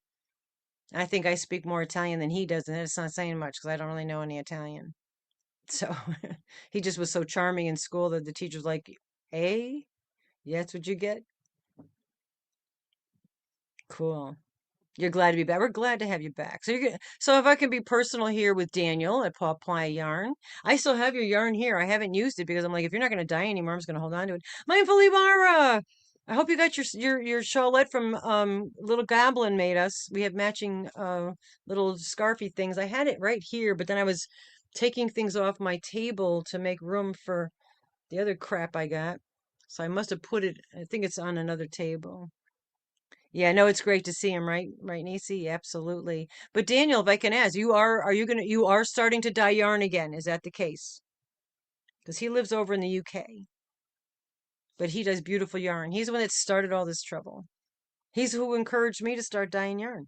I think I speak more Italian than he does, and it's not saying much because I don't really know any Italian. So he just was so charming in school that the teacher was like, "Hey, yeah, that's what you get." Cool. You're glad to be back. We're glad to have you back. So if I can be personal here with Daniel at Paw Ply Yarn, I still have your yarn here. I haven't used it because I'm like, if you're not going to die anymore, I'm just going to hold on to it. Mindful Mara, I hope you got your shawlette from Little Goblin made us. We have matching little scarfy things. I had it right here, but then I was taking things off my table to make room for the other crap I got. So I must have put it. I think it's on another table. Yeah, no, it's great to see him, right? Right, Nisi? Absolutely. But Daniel, if I can ask, you are starting to dye yarn again. Is that the case? Because he lives over in the UK, but he does beautiful yarn. He's the one that started all this trouble. He's who encouraged me to start dyeing yarn.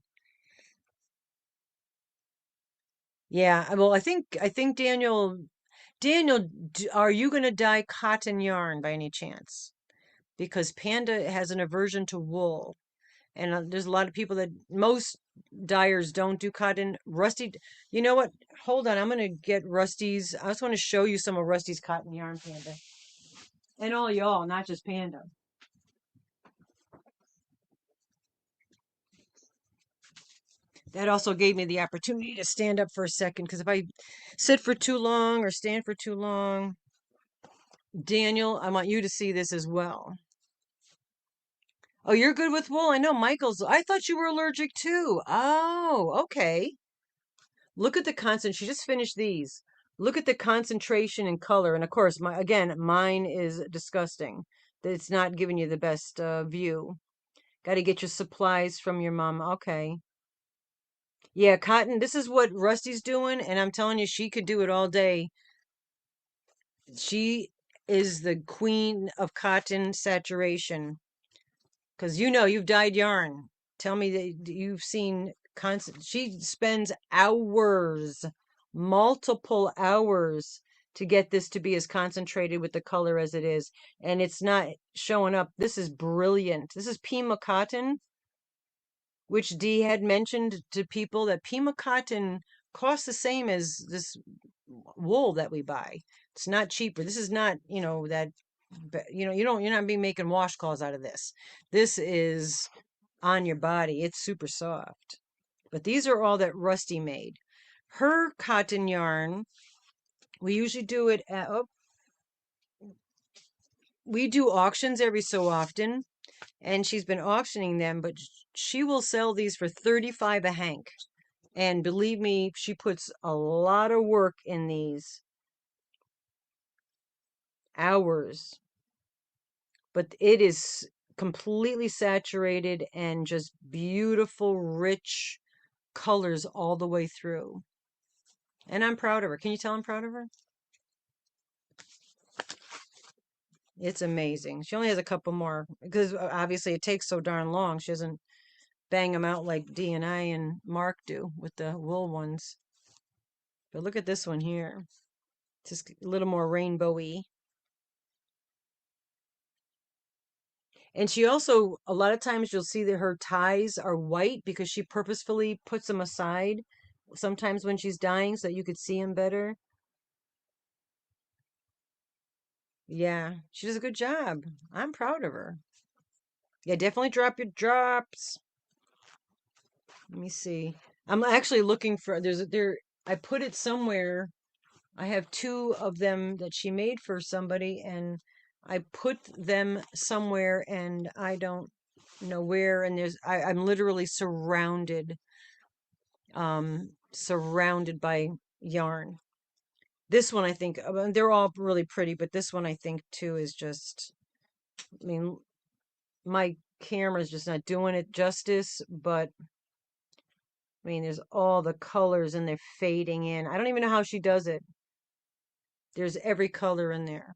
Yeah, well, I think Daniel, are you going to dye cotton yarn by any chance? Because Panda has an aversion to wool. And there's a lot of people that most dyers don't do cotton. Rusty, you know what? Hold on, I'm gonna get Rusty's. I just want to show you some of Rusty's cotton yarn, Panda, and all y'all, not just Panda. That also gave me the opportunity to stand up for a second because if I sit for too long or stand for too long, Daniel, I want you to see this as well. Oh, you're good with wool. I know Michael's. I thought you were allergic too. Oh, okay. Look at the constant. She just finished these. Look at the concentration and color. And of course, mine is disgusting. It's not giving you the best view. Got to get your supplies from your mom. Okay. Yeah, cotton. This is what Rusty's doing, and I'm telling you, she could do it all day. She is the queen of cotton saturation. Because you've dyed yarn. Tell me that you've seen constant. She spends hours, multiple hours to get this to be as concentrated with the color as it is. And it's not showing up. This is brilliant. This is Pima cotton, which Dee had mentioned to people that Pima cotton costs the same as this wool that we buy. It's not cheaper. This is not, you're not being making washcloths out of this. This is on your body. It's super soft. But these are all that Rusty made. Her cotton yarn, we usually do it at, we do auctions every so often, and she's been auctioning them, but she will sell these for 35 a hank. And believe me, she puts a lot of work in these hours, but it is completely saturated and just beautiful, rich colors all the way through. And I'm proud of her. Can you tell I'm proud of her? It's amazing. She only has a couple more because obviously it takes so darn long. She doesn't bang them out like D and I and Mark do with the wool ones. But look at this one here. Just a little more rainbowy. And she also, a lot of times you'll see that her ties are white because she purposefully puts them aside sometimes when she's dyeing so that you could see them better. Yeah, she does a good job. I'm proud of her. Yeah, definitely drop your drops. Let me see. I'm actually looking for, I put it somewhere. I have two of them that she made for somebody, and I put them somewhere, and I don't know where. And I'm literally surrounded by yarn. This one, I think, they're all really pretty, but this one, I think, too, is just, I mean, my camera's just not doing it justice, but I mean, there's all the colors and they're fading in. I don't even know how she does it. There's every color in there.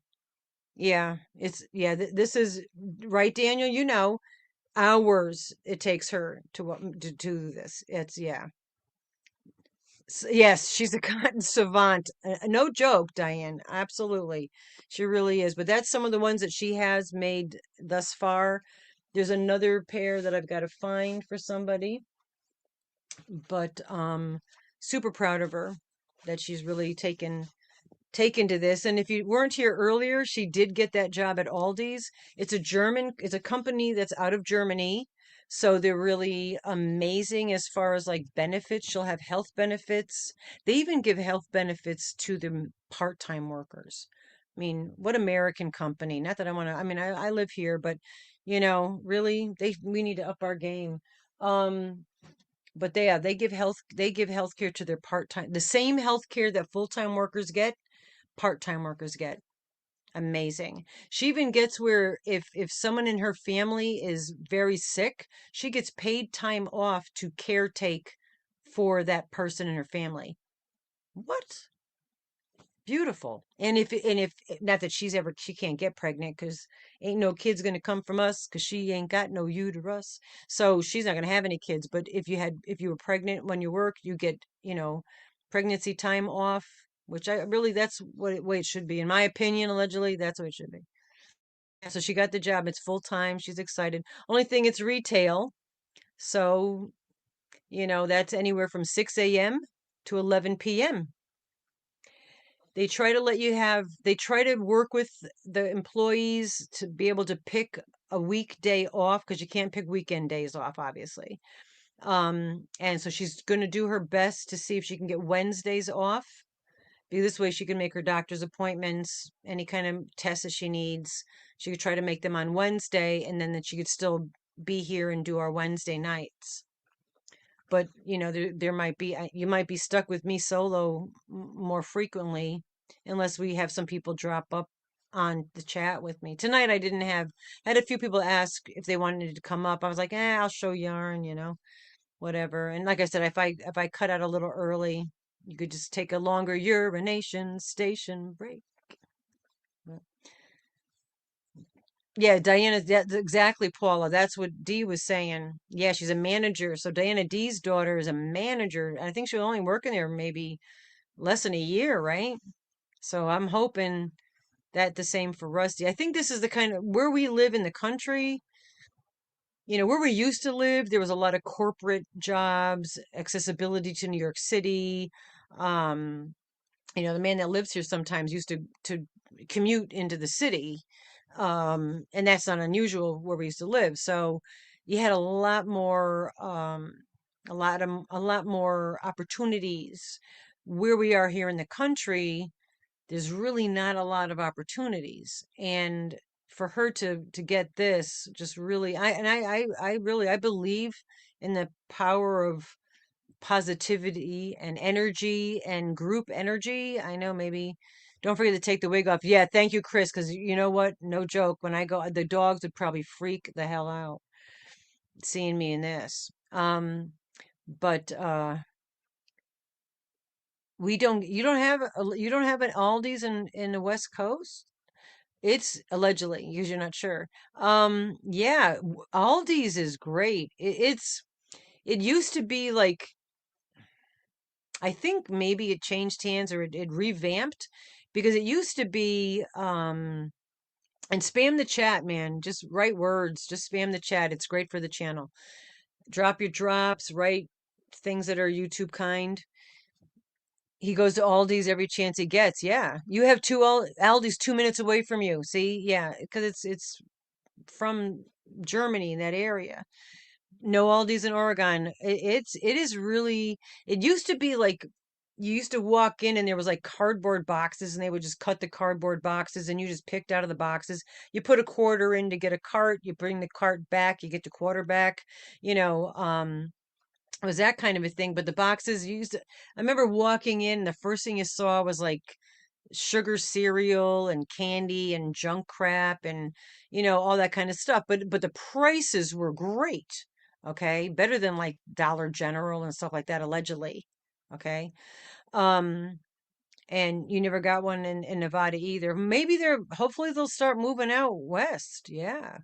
Yeah, this is right, Daniel, hours it takes her to do this. It's yeah. Yes, she's a cotton savant. No joke, Diane. Absolutely. She really is. But that's some of the ones that she has made thus far. There's another pair that I've got to find for somebody, but super proud of her that she's really taken to this. And if you weren't here earlier, she did get that job at Aldi's. It's a company that's out of Germany. So they're really amazing as far as like benefits. She'll have health benefits. They even give health benefits to the part-time workers. I mean, what American company? Not that I want to, I mean, I live here, but really we need to up our game. Um, but they give health care to their part-time, the same health care that full-time workers get, part-time workers get. Amazing. She even gets where if someone in her family is very sick, she gets paid time off to caretake for that person in her family. What? Beautiful. And if not that she can't get pregnant because ain't no kids gonna come from us because she ain't got no uterus. So she's not gonna have any kids. But if you were pregnant when you work, you get, pregnancy time off, which I really that's way it should be. In my opinion, allegedly, that's what it should be. Yeah, so she got the job. It's full time. She's excited. Only thing it's retail. So, that's anywhere from 6 a.m. to 11 p.m. They try to work with the employees to be able to pick a weekday off because you can't pick weekend days off, obviously. And so she's going to do her best to see if she can get Wednesdays off. This way she can make her doctor's appointments, any kind of tests that she needs. She could try to make them on Wednesday, and then that she could still be here and do our Wednesday nights. But there might be you might be stuck with me solo more frequently unless we have some people drop up on the chat with me. Tonight I had a few people ask if they wanted to come up. I was like, I'll show yarn, whatever. And like I said, if I cut out a little early, you could just take a longer urination station break. Yeah, that's exactly, Paula. That's what Dee was saying. Yeah, she's a manager. So Diana Dee's daughter is a manager. I think she was only working there maybe less than a year, right? So I'm hoping that the same for Rusty. I think this is the kind of where we live in the country, where we used to live, there was a lot of corporate jobs, accessibility to New York City. Um, the man that lives here sometimes used to commute into the city. And that's not unusual where we used to live. So you had a lot more opportunities. Where we are here in the country, there's really not a lot of opportunities. And for her to get this, just really, I really, I believe in the power of positivity and energy and group energy. I know, maybe don't forget to take the wig off. Yeah, thank you, Chris, because you know what? No joke. When I go, the dogs would probably freak the hell out seeing me in this. But we don't. You don't have an Aldi's in the West Coast. It's allegedly, because you're not sure. Yeah, Aldi's is great. It used to be like, I think maybe it changed hands, or it revamped, because it used to be and spam the chat, man. Just write words, just spam the chat. It's great for the channel. Drop your drops, write things that are YouTube kind. He goes to Aldi's every chance he gets. Yeah. You have Aldi's 2 minutes away from you. See? Yeah, because it's from Germany in that area. No Aldi's in Oregon. It is really, it used to be like you used to walk in and there was like cardboard boxes, and they would just cut the cardboard boxes and you just picked out of the boxes. You put a quarter in to get a cart, you bring the cart back, you get the quarter back, you know, it was that kind of a thing. But the boxes used, I remember walking in, the first thing you saw was like sugar cereal and candy and junk crap and all that kind of stuff, but the prices were great. Okay, better than like Dollar General and stuff like that, allegedly. Okay. um and you never got one in Nevada either. Maybe hopefully they'll start moving out west. Yeah.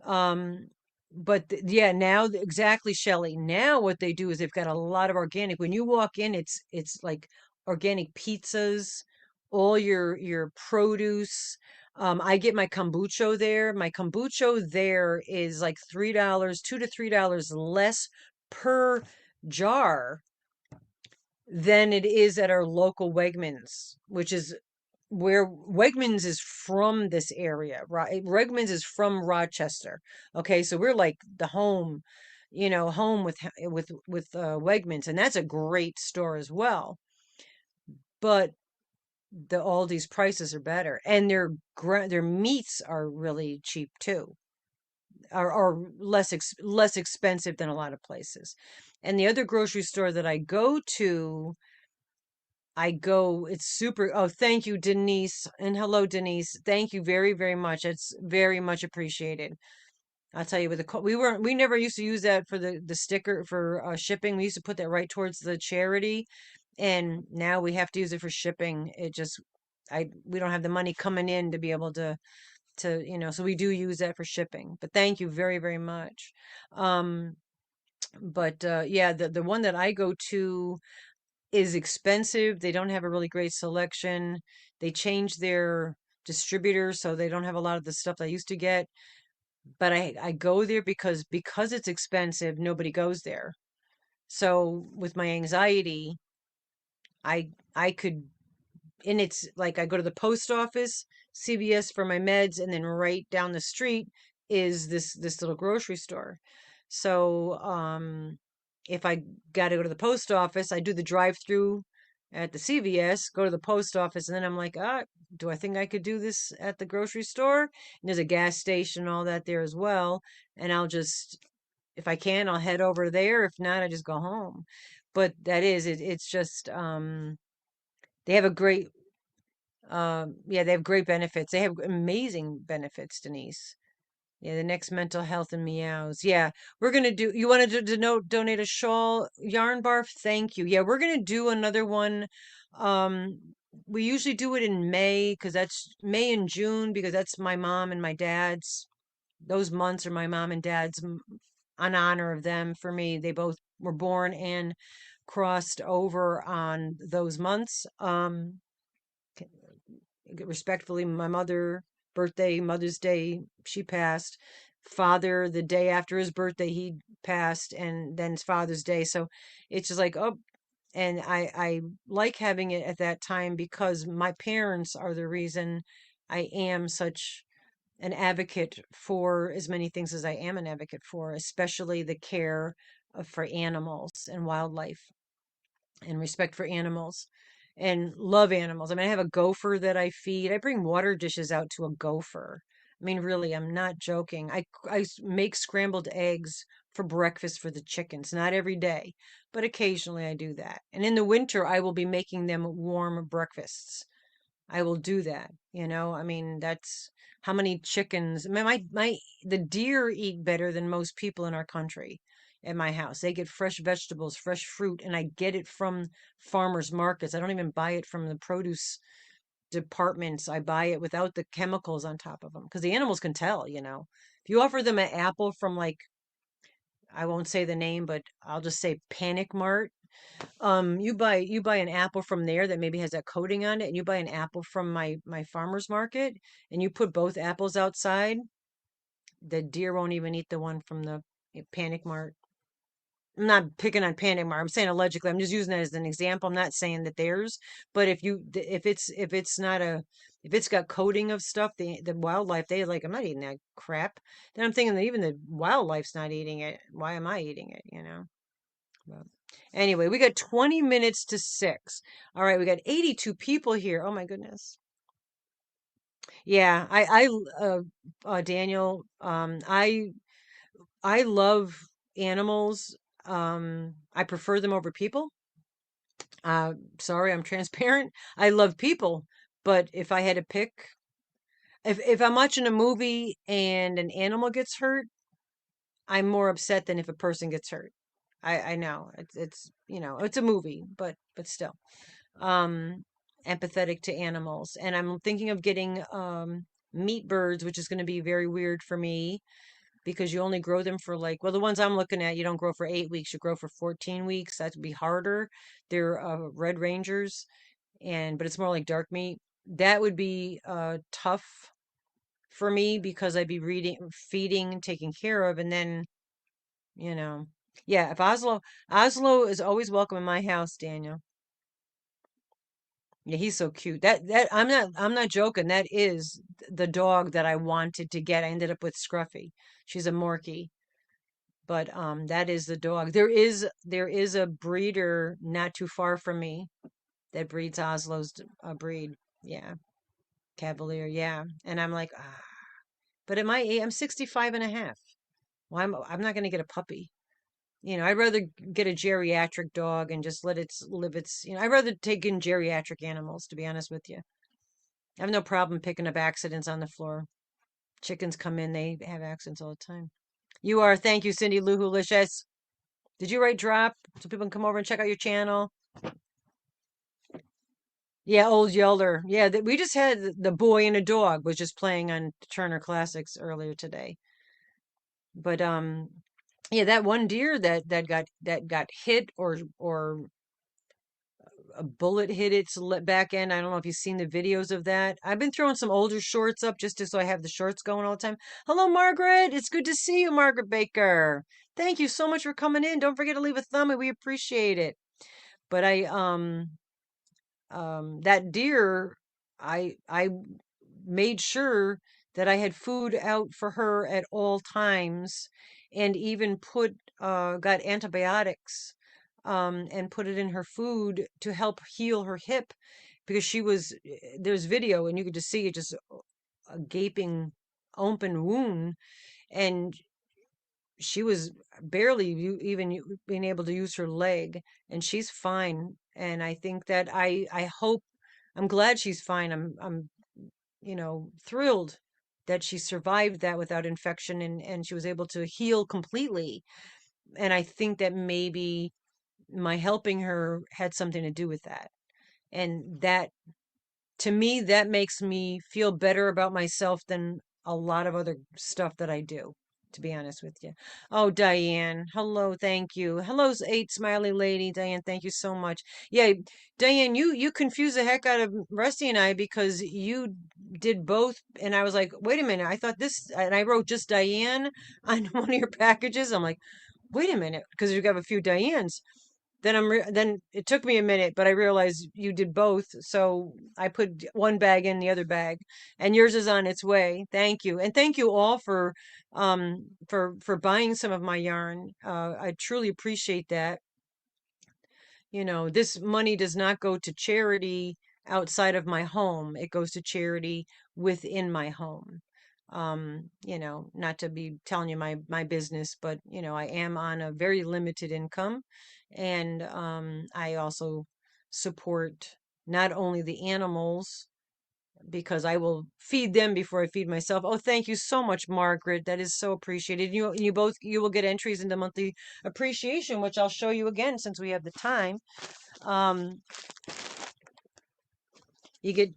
um, but yeah, now exactly, Shelley. Now what they do is they've got a lot of organic. When you walk in, it's like organic pizzas, all your produce. I get my kombucha there. My kombucha there is like $3, $2 to $3 less per jar than it is at our local Wegmans, which is where Wegmans is from this area, right? Wegmans is from Rochester. Okay, so we're like the home, home with Wegmans, and that's a great store as well. But the Aldi's prices are better, and their meats are really cheap too, are less expensive than a lot of places. And the other grocery store that it's super. Oh, thank you, Denise. And hello, Denise. Thank you very, very much. It's very much appreciated. I'll tell you, we never used to use that for the sticker for shipping. We used to put that right towards the charity, and now we have to use it for shipping. We don't have the money coming in to be able so we do use that for shipping. But thank you very, very much. Um, but yeah, the one that I go to is expensive. They don't have a really great selection. They changed their distributor, so they don't have a lot of the stuff I used to get. But I go there because it's expensive, nobody goes there. So with my anxiety, I could, and it's like I go to the post office, CVS for my meds, and then right down the street is this little grocery store. So if I got to go to the post office, I do the drive-through at the CVS, go to the post office, and then I'm like, do I think I could do this at the grocery store? And there's a gas station, all that there as well. And I'll just, if I can, I'll head over there. If not, I just go home. But it's just they have a great yeah, they have great benefits. They have amazing benefits, Denise. Yeah, the next mental health and meows. Yeah, we're gonna do. You wanted to donate a shawl, yarn barf? Thank you. Yeah, we're gonna do another one. Um, we usually do it in May, because that's May and June, because that's my mom and my dad's. Those months are my mom and dad's, on honor of them. For me, they both were born and crossed over on those months. respectfully, my mother, birthday, Mother's Day, she passed. Father, the day after his birthday, he passed, and then it's Father's Day. So it's just like, oh, and I like having it at that time because my parents are the reason I am such an advocate for as many things as I am an advocate for, especially the care for animals and wildlife and respect for animals and love animals. I mean, I have a gopher that I feed. I bring water dishes out to a gopher. I mean, really, I'm not joking. Make scrambled eggs for breakfast for the chickens, not every day, but occasionally I do that. And in the winter, I will be making them warm breakfasts. I will do that. I mean, that's how many chickens. I mean, the deer eat better than most people in our country at my house. They get fresh vegetables, fresh fruit, and I get it from farmers markets. I don't even buy it from the produce departments. I buy it without the chemicals on top of them because the animals can tell. If you offer them an apple from like, I won't say the name, but I'll just say Panic Mart. You buy an apple from there that maybe has that coating on it, and you buy an apple from my farmer's market, and you put both apples outside, the deer won't even eat the one from the Panic Mart. I'm not picking on Panic Mart. I'm saying allegedly. I'm just using that as an example. I'm not saying that theirs, but if it's not if it's got coating of stuff, the wildlife they like. I'm not eating that crap. Then I'm thinking that even the wildlife's not eating it. Why am I eating it? But anyway, we got 20 minutes to 6. All right, we got 82 people here. Oh my goodness. Yeah, Daniel, I love animals. I prefer them over people. Sorry, I'm transparent. I love people, but if I had to pick, if I'm watching a movie and an animal gets hurt, I'm more upset than if a person gets hurt. I know it's a movie, but still. um Empathetic to animals, and I'm thinking of getting meat birds, which is going to be very weird for me because you only grow them for like, well, the ones I'm looking at, you don't grow for 8 weeks, you grow for 14 weeks. That would be harder. They're red rangers, but it's more like dark meat. That would be tough for me because I'd be feeding, taking care of, and then you know yeah, if Oslo is always welcome in my house, Daniel. Yeah, he's so cute. That I'm not joking. That is the dog that I wanted to get. I ended up with Scruffy. She's a Morkie, but that is the dog. There is a breeder not too far from me that breeds Oslo's breed. Yeah, Cavalier. Yeah, and I'm like, but at my age, I'm 65 and a half. Well, I'm not going to get a puppy. I'd rather get a geriatric dog and just let it live I'd rather take in geriatric animals, to be honest with you. I have no problem picking up accidents on the floor. Chickens come in, they have accidents all the time. You are, thank you, Cindy Lou Who. Did you write drop so people can come over and check out your channel? Yeah, old Yelder. Yeah, we just had the boy and a dog was just playing on Turner Classics earlier today. But yeah, that one deer that got hit or a bullet hit its back end. I don't know if you've seen the videos of that. I've been throwing some older shorts up so I have the shorts going all the time. Hello, Margaret. It's good to see you, Margaret Baker. Thank you so much for coming in. Don't forget to leave a thumb, and we appreciate it. But that deer, I made sure that I had food out for her at all times, and even got antibiotics and put it in her food to help heal her hip because there's video and you could just see it, just a gaping open wound, and she was barely being able to use her leg, and she's fine. And I think that I hope, I'm glad she's fine. I'm thrilled that she survived that without infection, and she was able to heal completely. And I think that maybe my helping her had something to do with that. And that, to me, that makes me feel better about myself than a lot of other stuff that I do. to be honest with you. Oh, Diane. Hello, thank you. Hello's eight smiley lady. Diane, thank you so much. Yeah, Diane, you confused the heck out of Rusty and I because you did both, and I was like, wait a minute, I thought this, and I wrote just Diane on one of your packages. I'm like, wait a minute, because you got a few Dianes. Then it took me a minute, but I realized you did both. So I put one bag in the other bag, and yours is on its way. Thank you. And thank you all for buying some of my yarn. I truly appreciate that. You know, this money does not go to charity outside of my home. It goes to charity within my home. You know, not to be telling you my business, but you know, I am on a very limited income, and I also support not only the animals because I will feed them before I feed myself. Oh, thank you so much, Margaret. That is so appreciated. You will get entries in the monthly appreciation, which I'll show you again since we have the time. Um, you get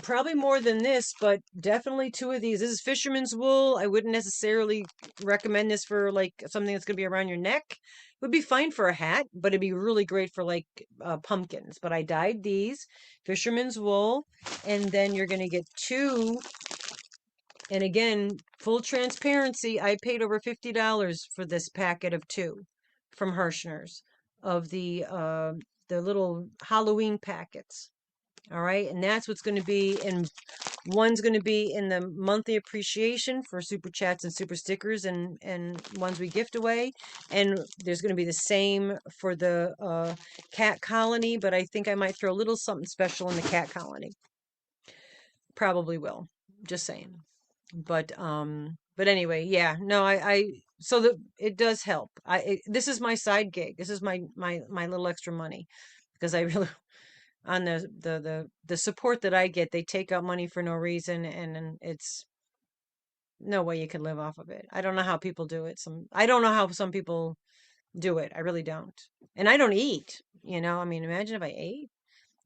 probably more than this, but definitely two of these. This is fisherman's wool. I wouldn't necessarily recommend this for like something that's going to be around your neck. It would be fine for a hat, but it'd be really great for like pumpkins. But I dyed these fisherman's wool, and then you're going to get two. And again, full transparency, I paid over $50 for this packet of two from Hirschner's of the little Halloween packets. All right, and that's what's going to be in one's going to be in the monthly appreciation for super chats and super stickers and ones we gift away, and there's going to be the same for the cat colony, but I think I might throw a little something special in the cat colony. Probably will. Just saying. But anyway, yeah, no, I so that it does help. This is my side gig. This is my little extra money because I really on the support that I get, they take out money for no reason, and it's no way you can live off of it. I don't know how people do it. I don't know how some people do it. I really don't. And I don't eat, you know. I mean, imagine if I ate.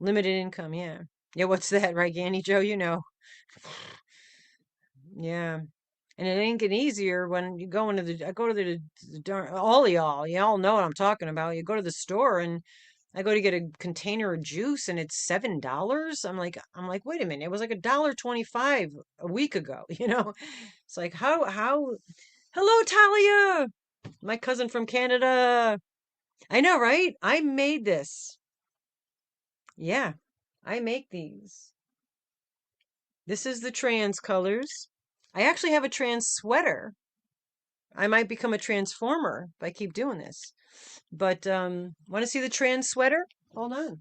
Limited income, yeah. Yeah, what's that, right, Annie Joe? You know. Yeah. And it ain't getting easier when you go into I go to the darn, all y'all know what I'm talking about. You go to the store and I go to get a container of juice and it's $7. I'm like, wait a minute, it was like $1.25 a week ago, you know? It's like how hello Talia, my cousin from Canada. I know, right? I made this. Yeah, I make these. This is the trans colors. I actually have a trans sweater. I might become a transformer if I keep doing this. But want to see the trans sweater? Hold on.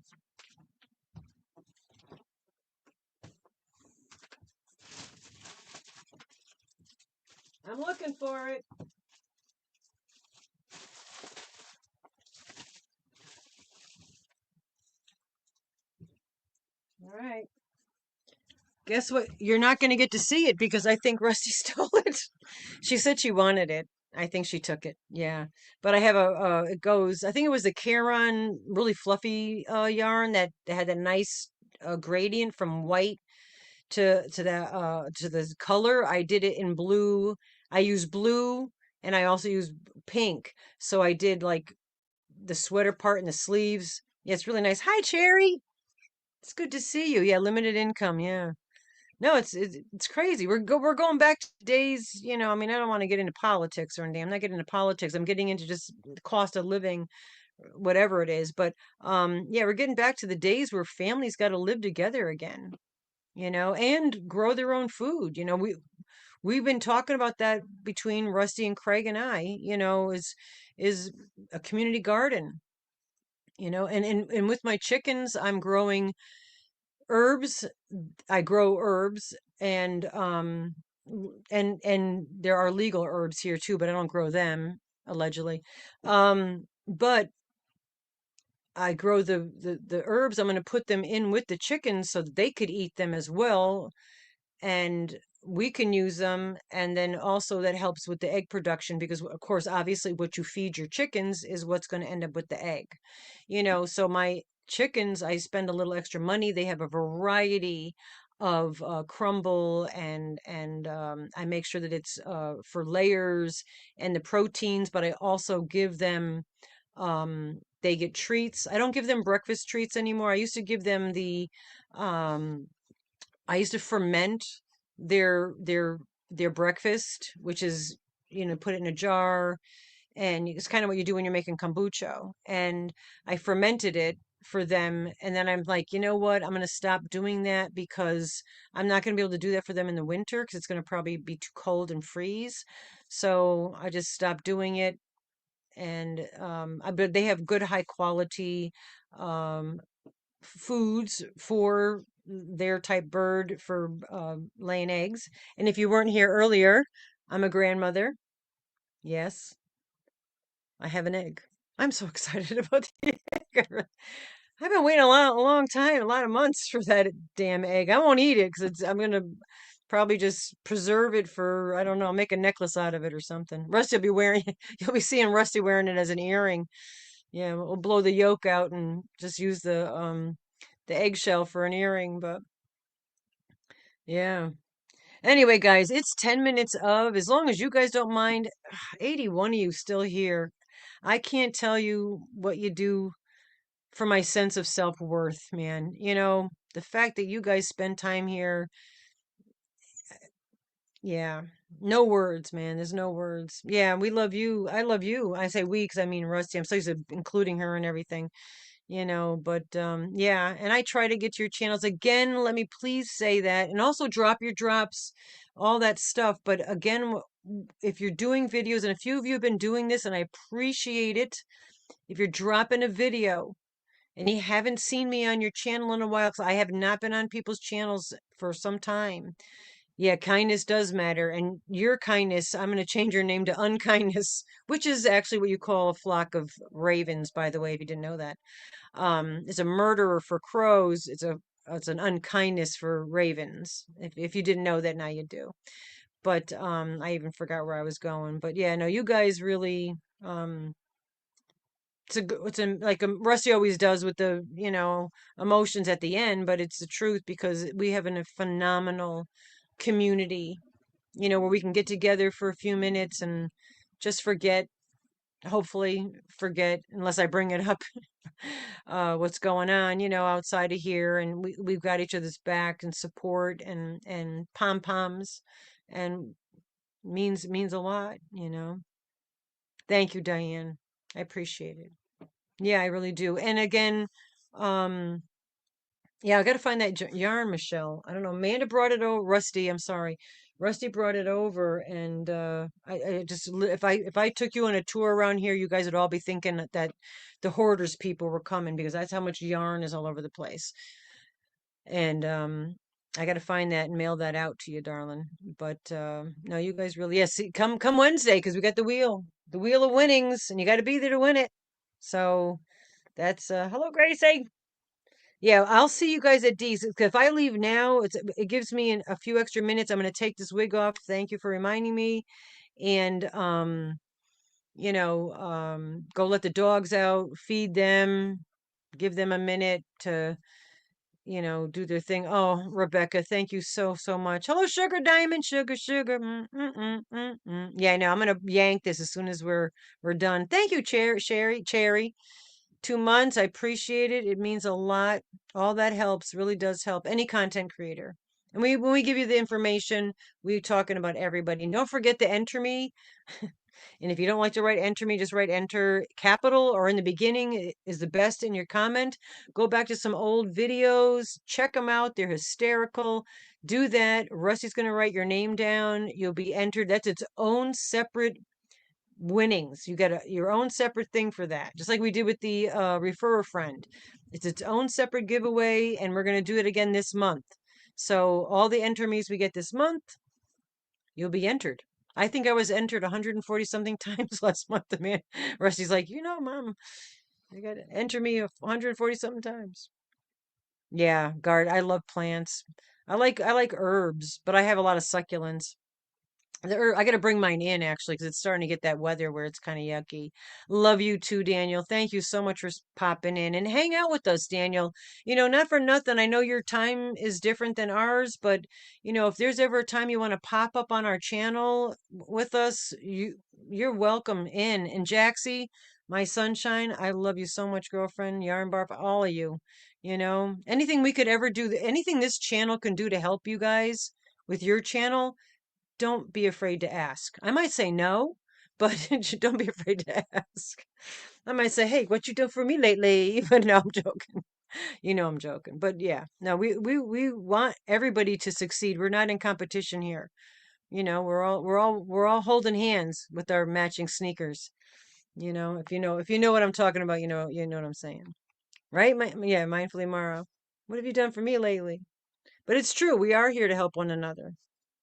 I'm looking for it. All right. Guess what? You're not going to get to see it because I think Rusty stole it. She said she wanted it. I think she took it. Yeah. But I have it goes, I think it was the Caron really fluffy yarn that had that nice gradient from white to the color. I did it in blue. I use blue and I also use pink. So I did like the sweater part and the sleeves. Yeah, it's really nice. Hi, Cherry. It's good to see you. Yeah, limited income. Yeah. No, it's crazy. We're going back to days, you know, I mean, I don't want to get into politics or anything. I'm not getting into politics. I'm getting into just the cost of living, whatever it is. But yeah, we're getting back to the days where families got to live together again, you know, and grow their own food. You know, we've been talking about that between Rusty and Craig and I, you know, is a community garden, you know, and with my chickens, I'm growing herbs. I grow herbs and there are legal herbs here too, but I don't grow them allegedly. But I grow the herbs. I'm going to put them in with the chickens so that they could eat them as well and we can use them. And then also that helps with the egg production because, of course, obviously what you feed your chickens is what's going to end up with the egg. You know, so my chickens, I spend a little extra money. They have a variety crumble, and I make sure that it's for layers and the proteins, but I also give them they get treats. I don't give them breakfast treats anymore. I used to give them the um I used to ferment their their their breakfast, which is, put it in a jar, and it's kind of what you do when you're making kombucha. And I fermented it for them, and then I'm like, you know what? I'm going to stop doing that because I'm not going to be able to do that for them in the winter because it's going to probably be too cold and freeze. So I just stopped doing it, and but they have good high quality um, foods for their type bird for laying eggs. And if you weren't here earlier, I'm a grandmother. Yes, I have an egg. I'm so excited about the egg. I've been waiting a long time, a lot of months for that damn egg. I won't eat it because I'm gonna probably just preserve it for, I don't know, make a necklace out of it or something. Rusty will be wearing you'll be seeing Rusty wearing it as an earring. Yeah, we'll blow the yolk out and just use the eggshell for an earring, but yeah. Anyway, guys, it's 10 minutes of, as long as you guys don't mind, 81 of you still here. I can't tell you what you do for my sense of self-worth, man. The fact that you guys spend time here, yeah. No words, man. There's no words. Yeah, we love you. I love you. I say we because I mean Rusty. I'm so used to including her and everything. But yeah, and I try to get to your channels again. Let me please say that, and also drop your drops, all that stuff. But again, if you're doing videos, and a few of you have been doing this, and I appreciate it, if you're dropping a video and you haven't seen me on your channel in a while, because I have not been on people's channels for some time. Yeah, kindness does matter, and your kindness, I'm going to change your name to unkindness, which is actually what you call a flock of ravens, by the way, if you didn't know that. Is a murderer for crows. It's an unkindness for ravens. If you didn't know that, now you do. But I even forgot where I was going. But yeah, no, you guys really like Rusty always does with the emotions at the end, but it's the truth because we have a phenomenal community, where we can get together for a few minutes and just forget, hopefully forget, unless I bring it up, what's going on, outside of here, and we've got each other's back and support and pom poms, and means a lot. Thank you, Diane. I appreciate it. Yeah, I really do. And again, um, yeah, I got to find that yarn, Michelle. I don't know. Amanda brought it over. Rusty, I'm sorry. Rusty brought it over, and I just if I took you on a tour around here, you guys would all be thinking that the hoarders people were coming because that's how much yarn is all over the place. And I got to find that and mail that out to you, darling. But no, you guys really, yes, see, come Wednesday because we got the wheel of winnings, and you got to be there to win it. So that's hello, Gracie. Yeah, I'll see you guys at D's. 'Cause if I leave now, it gives me a few extra minutes. I'm going to take this wig off. Thank you for reminding me. And go let the dogs out, feed them, give them a minute to, do their thing. Oh, Rebecca, thank you so, so much. Hello, Sugar Diamond, sugar, sugar. Yeah, I know. I'm gonna yank this as soon as we're done. Thank you, Cherry. 2 months. I appreciate it. It means a lot. All that helps, really does help any content creator. And when we give you the information, we're talking about everybody. And don't forget to enter me. And if you don't like to write enter me, just write enter capital or in the beginning is the best in your comment. Go back to some old videos, check them out. They're hysterical. Do that. Rusty's going to write your name down. You'll be entered. That's its own separate winnings. You get your own separate thing for that, just like we did with the refer a friend. It's its own separate giveaway, and we're going to do it again this month. So all the enter me's we get this month, you'll be entered. I think I was entered 140 something times last month. The man Rusty's like, Mom, you got to enter me 140 something times. Yeah, guard. I love plants. I like herbs, but I have a lot of succulents. I got to bring mine in actually because it's starting to get that weather where it's kind of yucky. Love you too, Daniel. Thank you so much for popping in and hang out with us, Daniel. Not for nothing. I know your time is different than ours, but if there's ever a time you want to pop up on our channel with us, you're welcome in. And Jaxie, my sunshine, I love you so much, girlfriend. Yarn Barb, all of you. Anything we could ever do, anything this channel can do to help you guys with your channel, don't be afraid to ask. I might say no, but don't be afraid to ask. I might say, "Hey, what you done for me lately?" But no, I'm joking. I'm joking. But yeah, no, we want everybody to succeed. We're not in competition here. We're all holding hands with our matching sneakers. If you know what I'm talking about, you know what I'm saying, right? Yeah, mindfully Mara. What have you done for me lately? But it's true. We are here to help one another.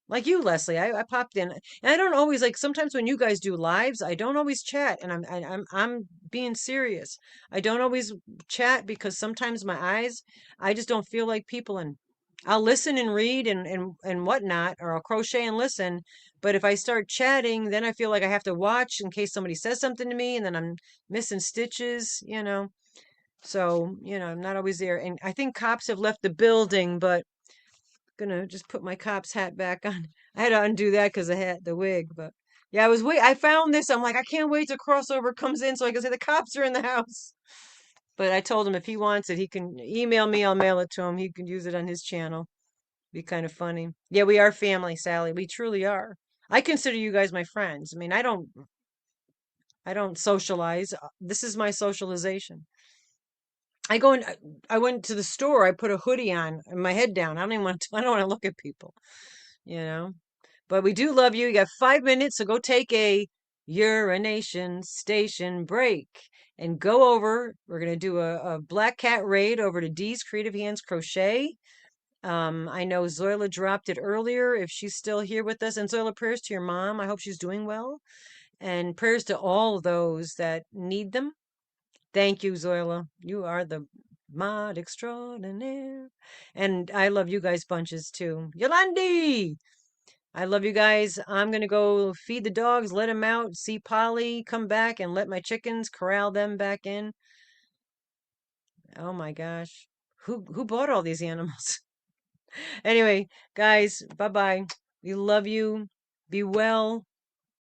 Like you, Leslie, I popped in, and I don't always like. Sometimes when you guys do lives, I don't always chat, and I'm being serious. I don't always chat because sometimes my eyes, I just don't feel like people, and I'll listen and read and whatnot, or I'll crochet and listen. But if I start chatting, then I feel like I have to watch in case somebody says something to me, and then I'm missing stitches. So I'm not always there, and I think cops have left the building, but gonna just put my cop's hat back on. I had to undo that because I had the wig, but yeah, I found this. I'm like, I can't wait till crossover comes in so I can say the cops are in the house. But I told him if he wants it, he can email me. I'll mail it to him. He can use it on his channel. Be kind of funny. Yeah, we are family, Sally. We truly are. I consider you guys my friends. I mean, I don't socialize. This is my socialization. I went to the store. I put a hoodie on and my head down. I don't even want to. I don't want to look at people. You know. But we do love you. You got 5 minutes, so go take a urination station break and go over. We're gonna do a black cat raid over to Dee's Creative Hands Crochet. I know Zoila dropped it earlier. If she's still here with us, and Zoila, prayers to your mom. I hope she's doing well, and prayers to all those that need them. Thank you, Zoila. You are the mod extraordinaire, and I love you guys bunches too. Yolandi. I love you guys. I'm gonna go feed the dogs, let them out, see Polly, come back and let my chickens corral them back in. Oh my gosh. Who bought all these animals? Anyway, guys, bye-bye. We love you. Be well.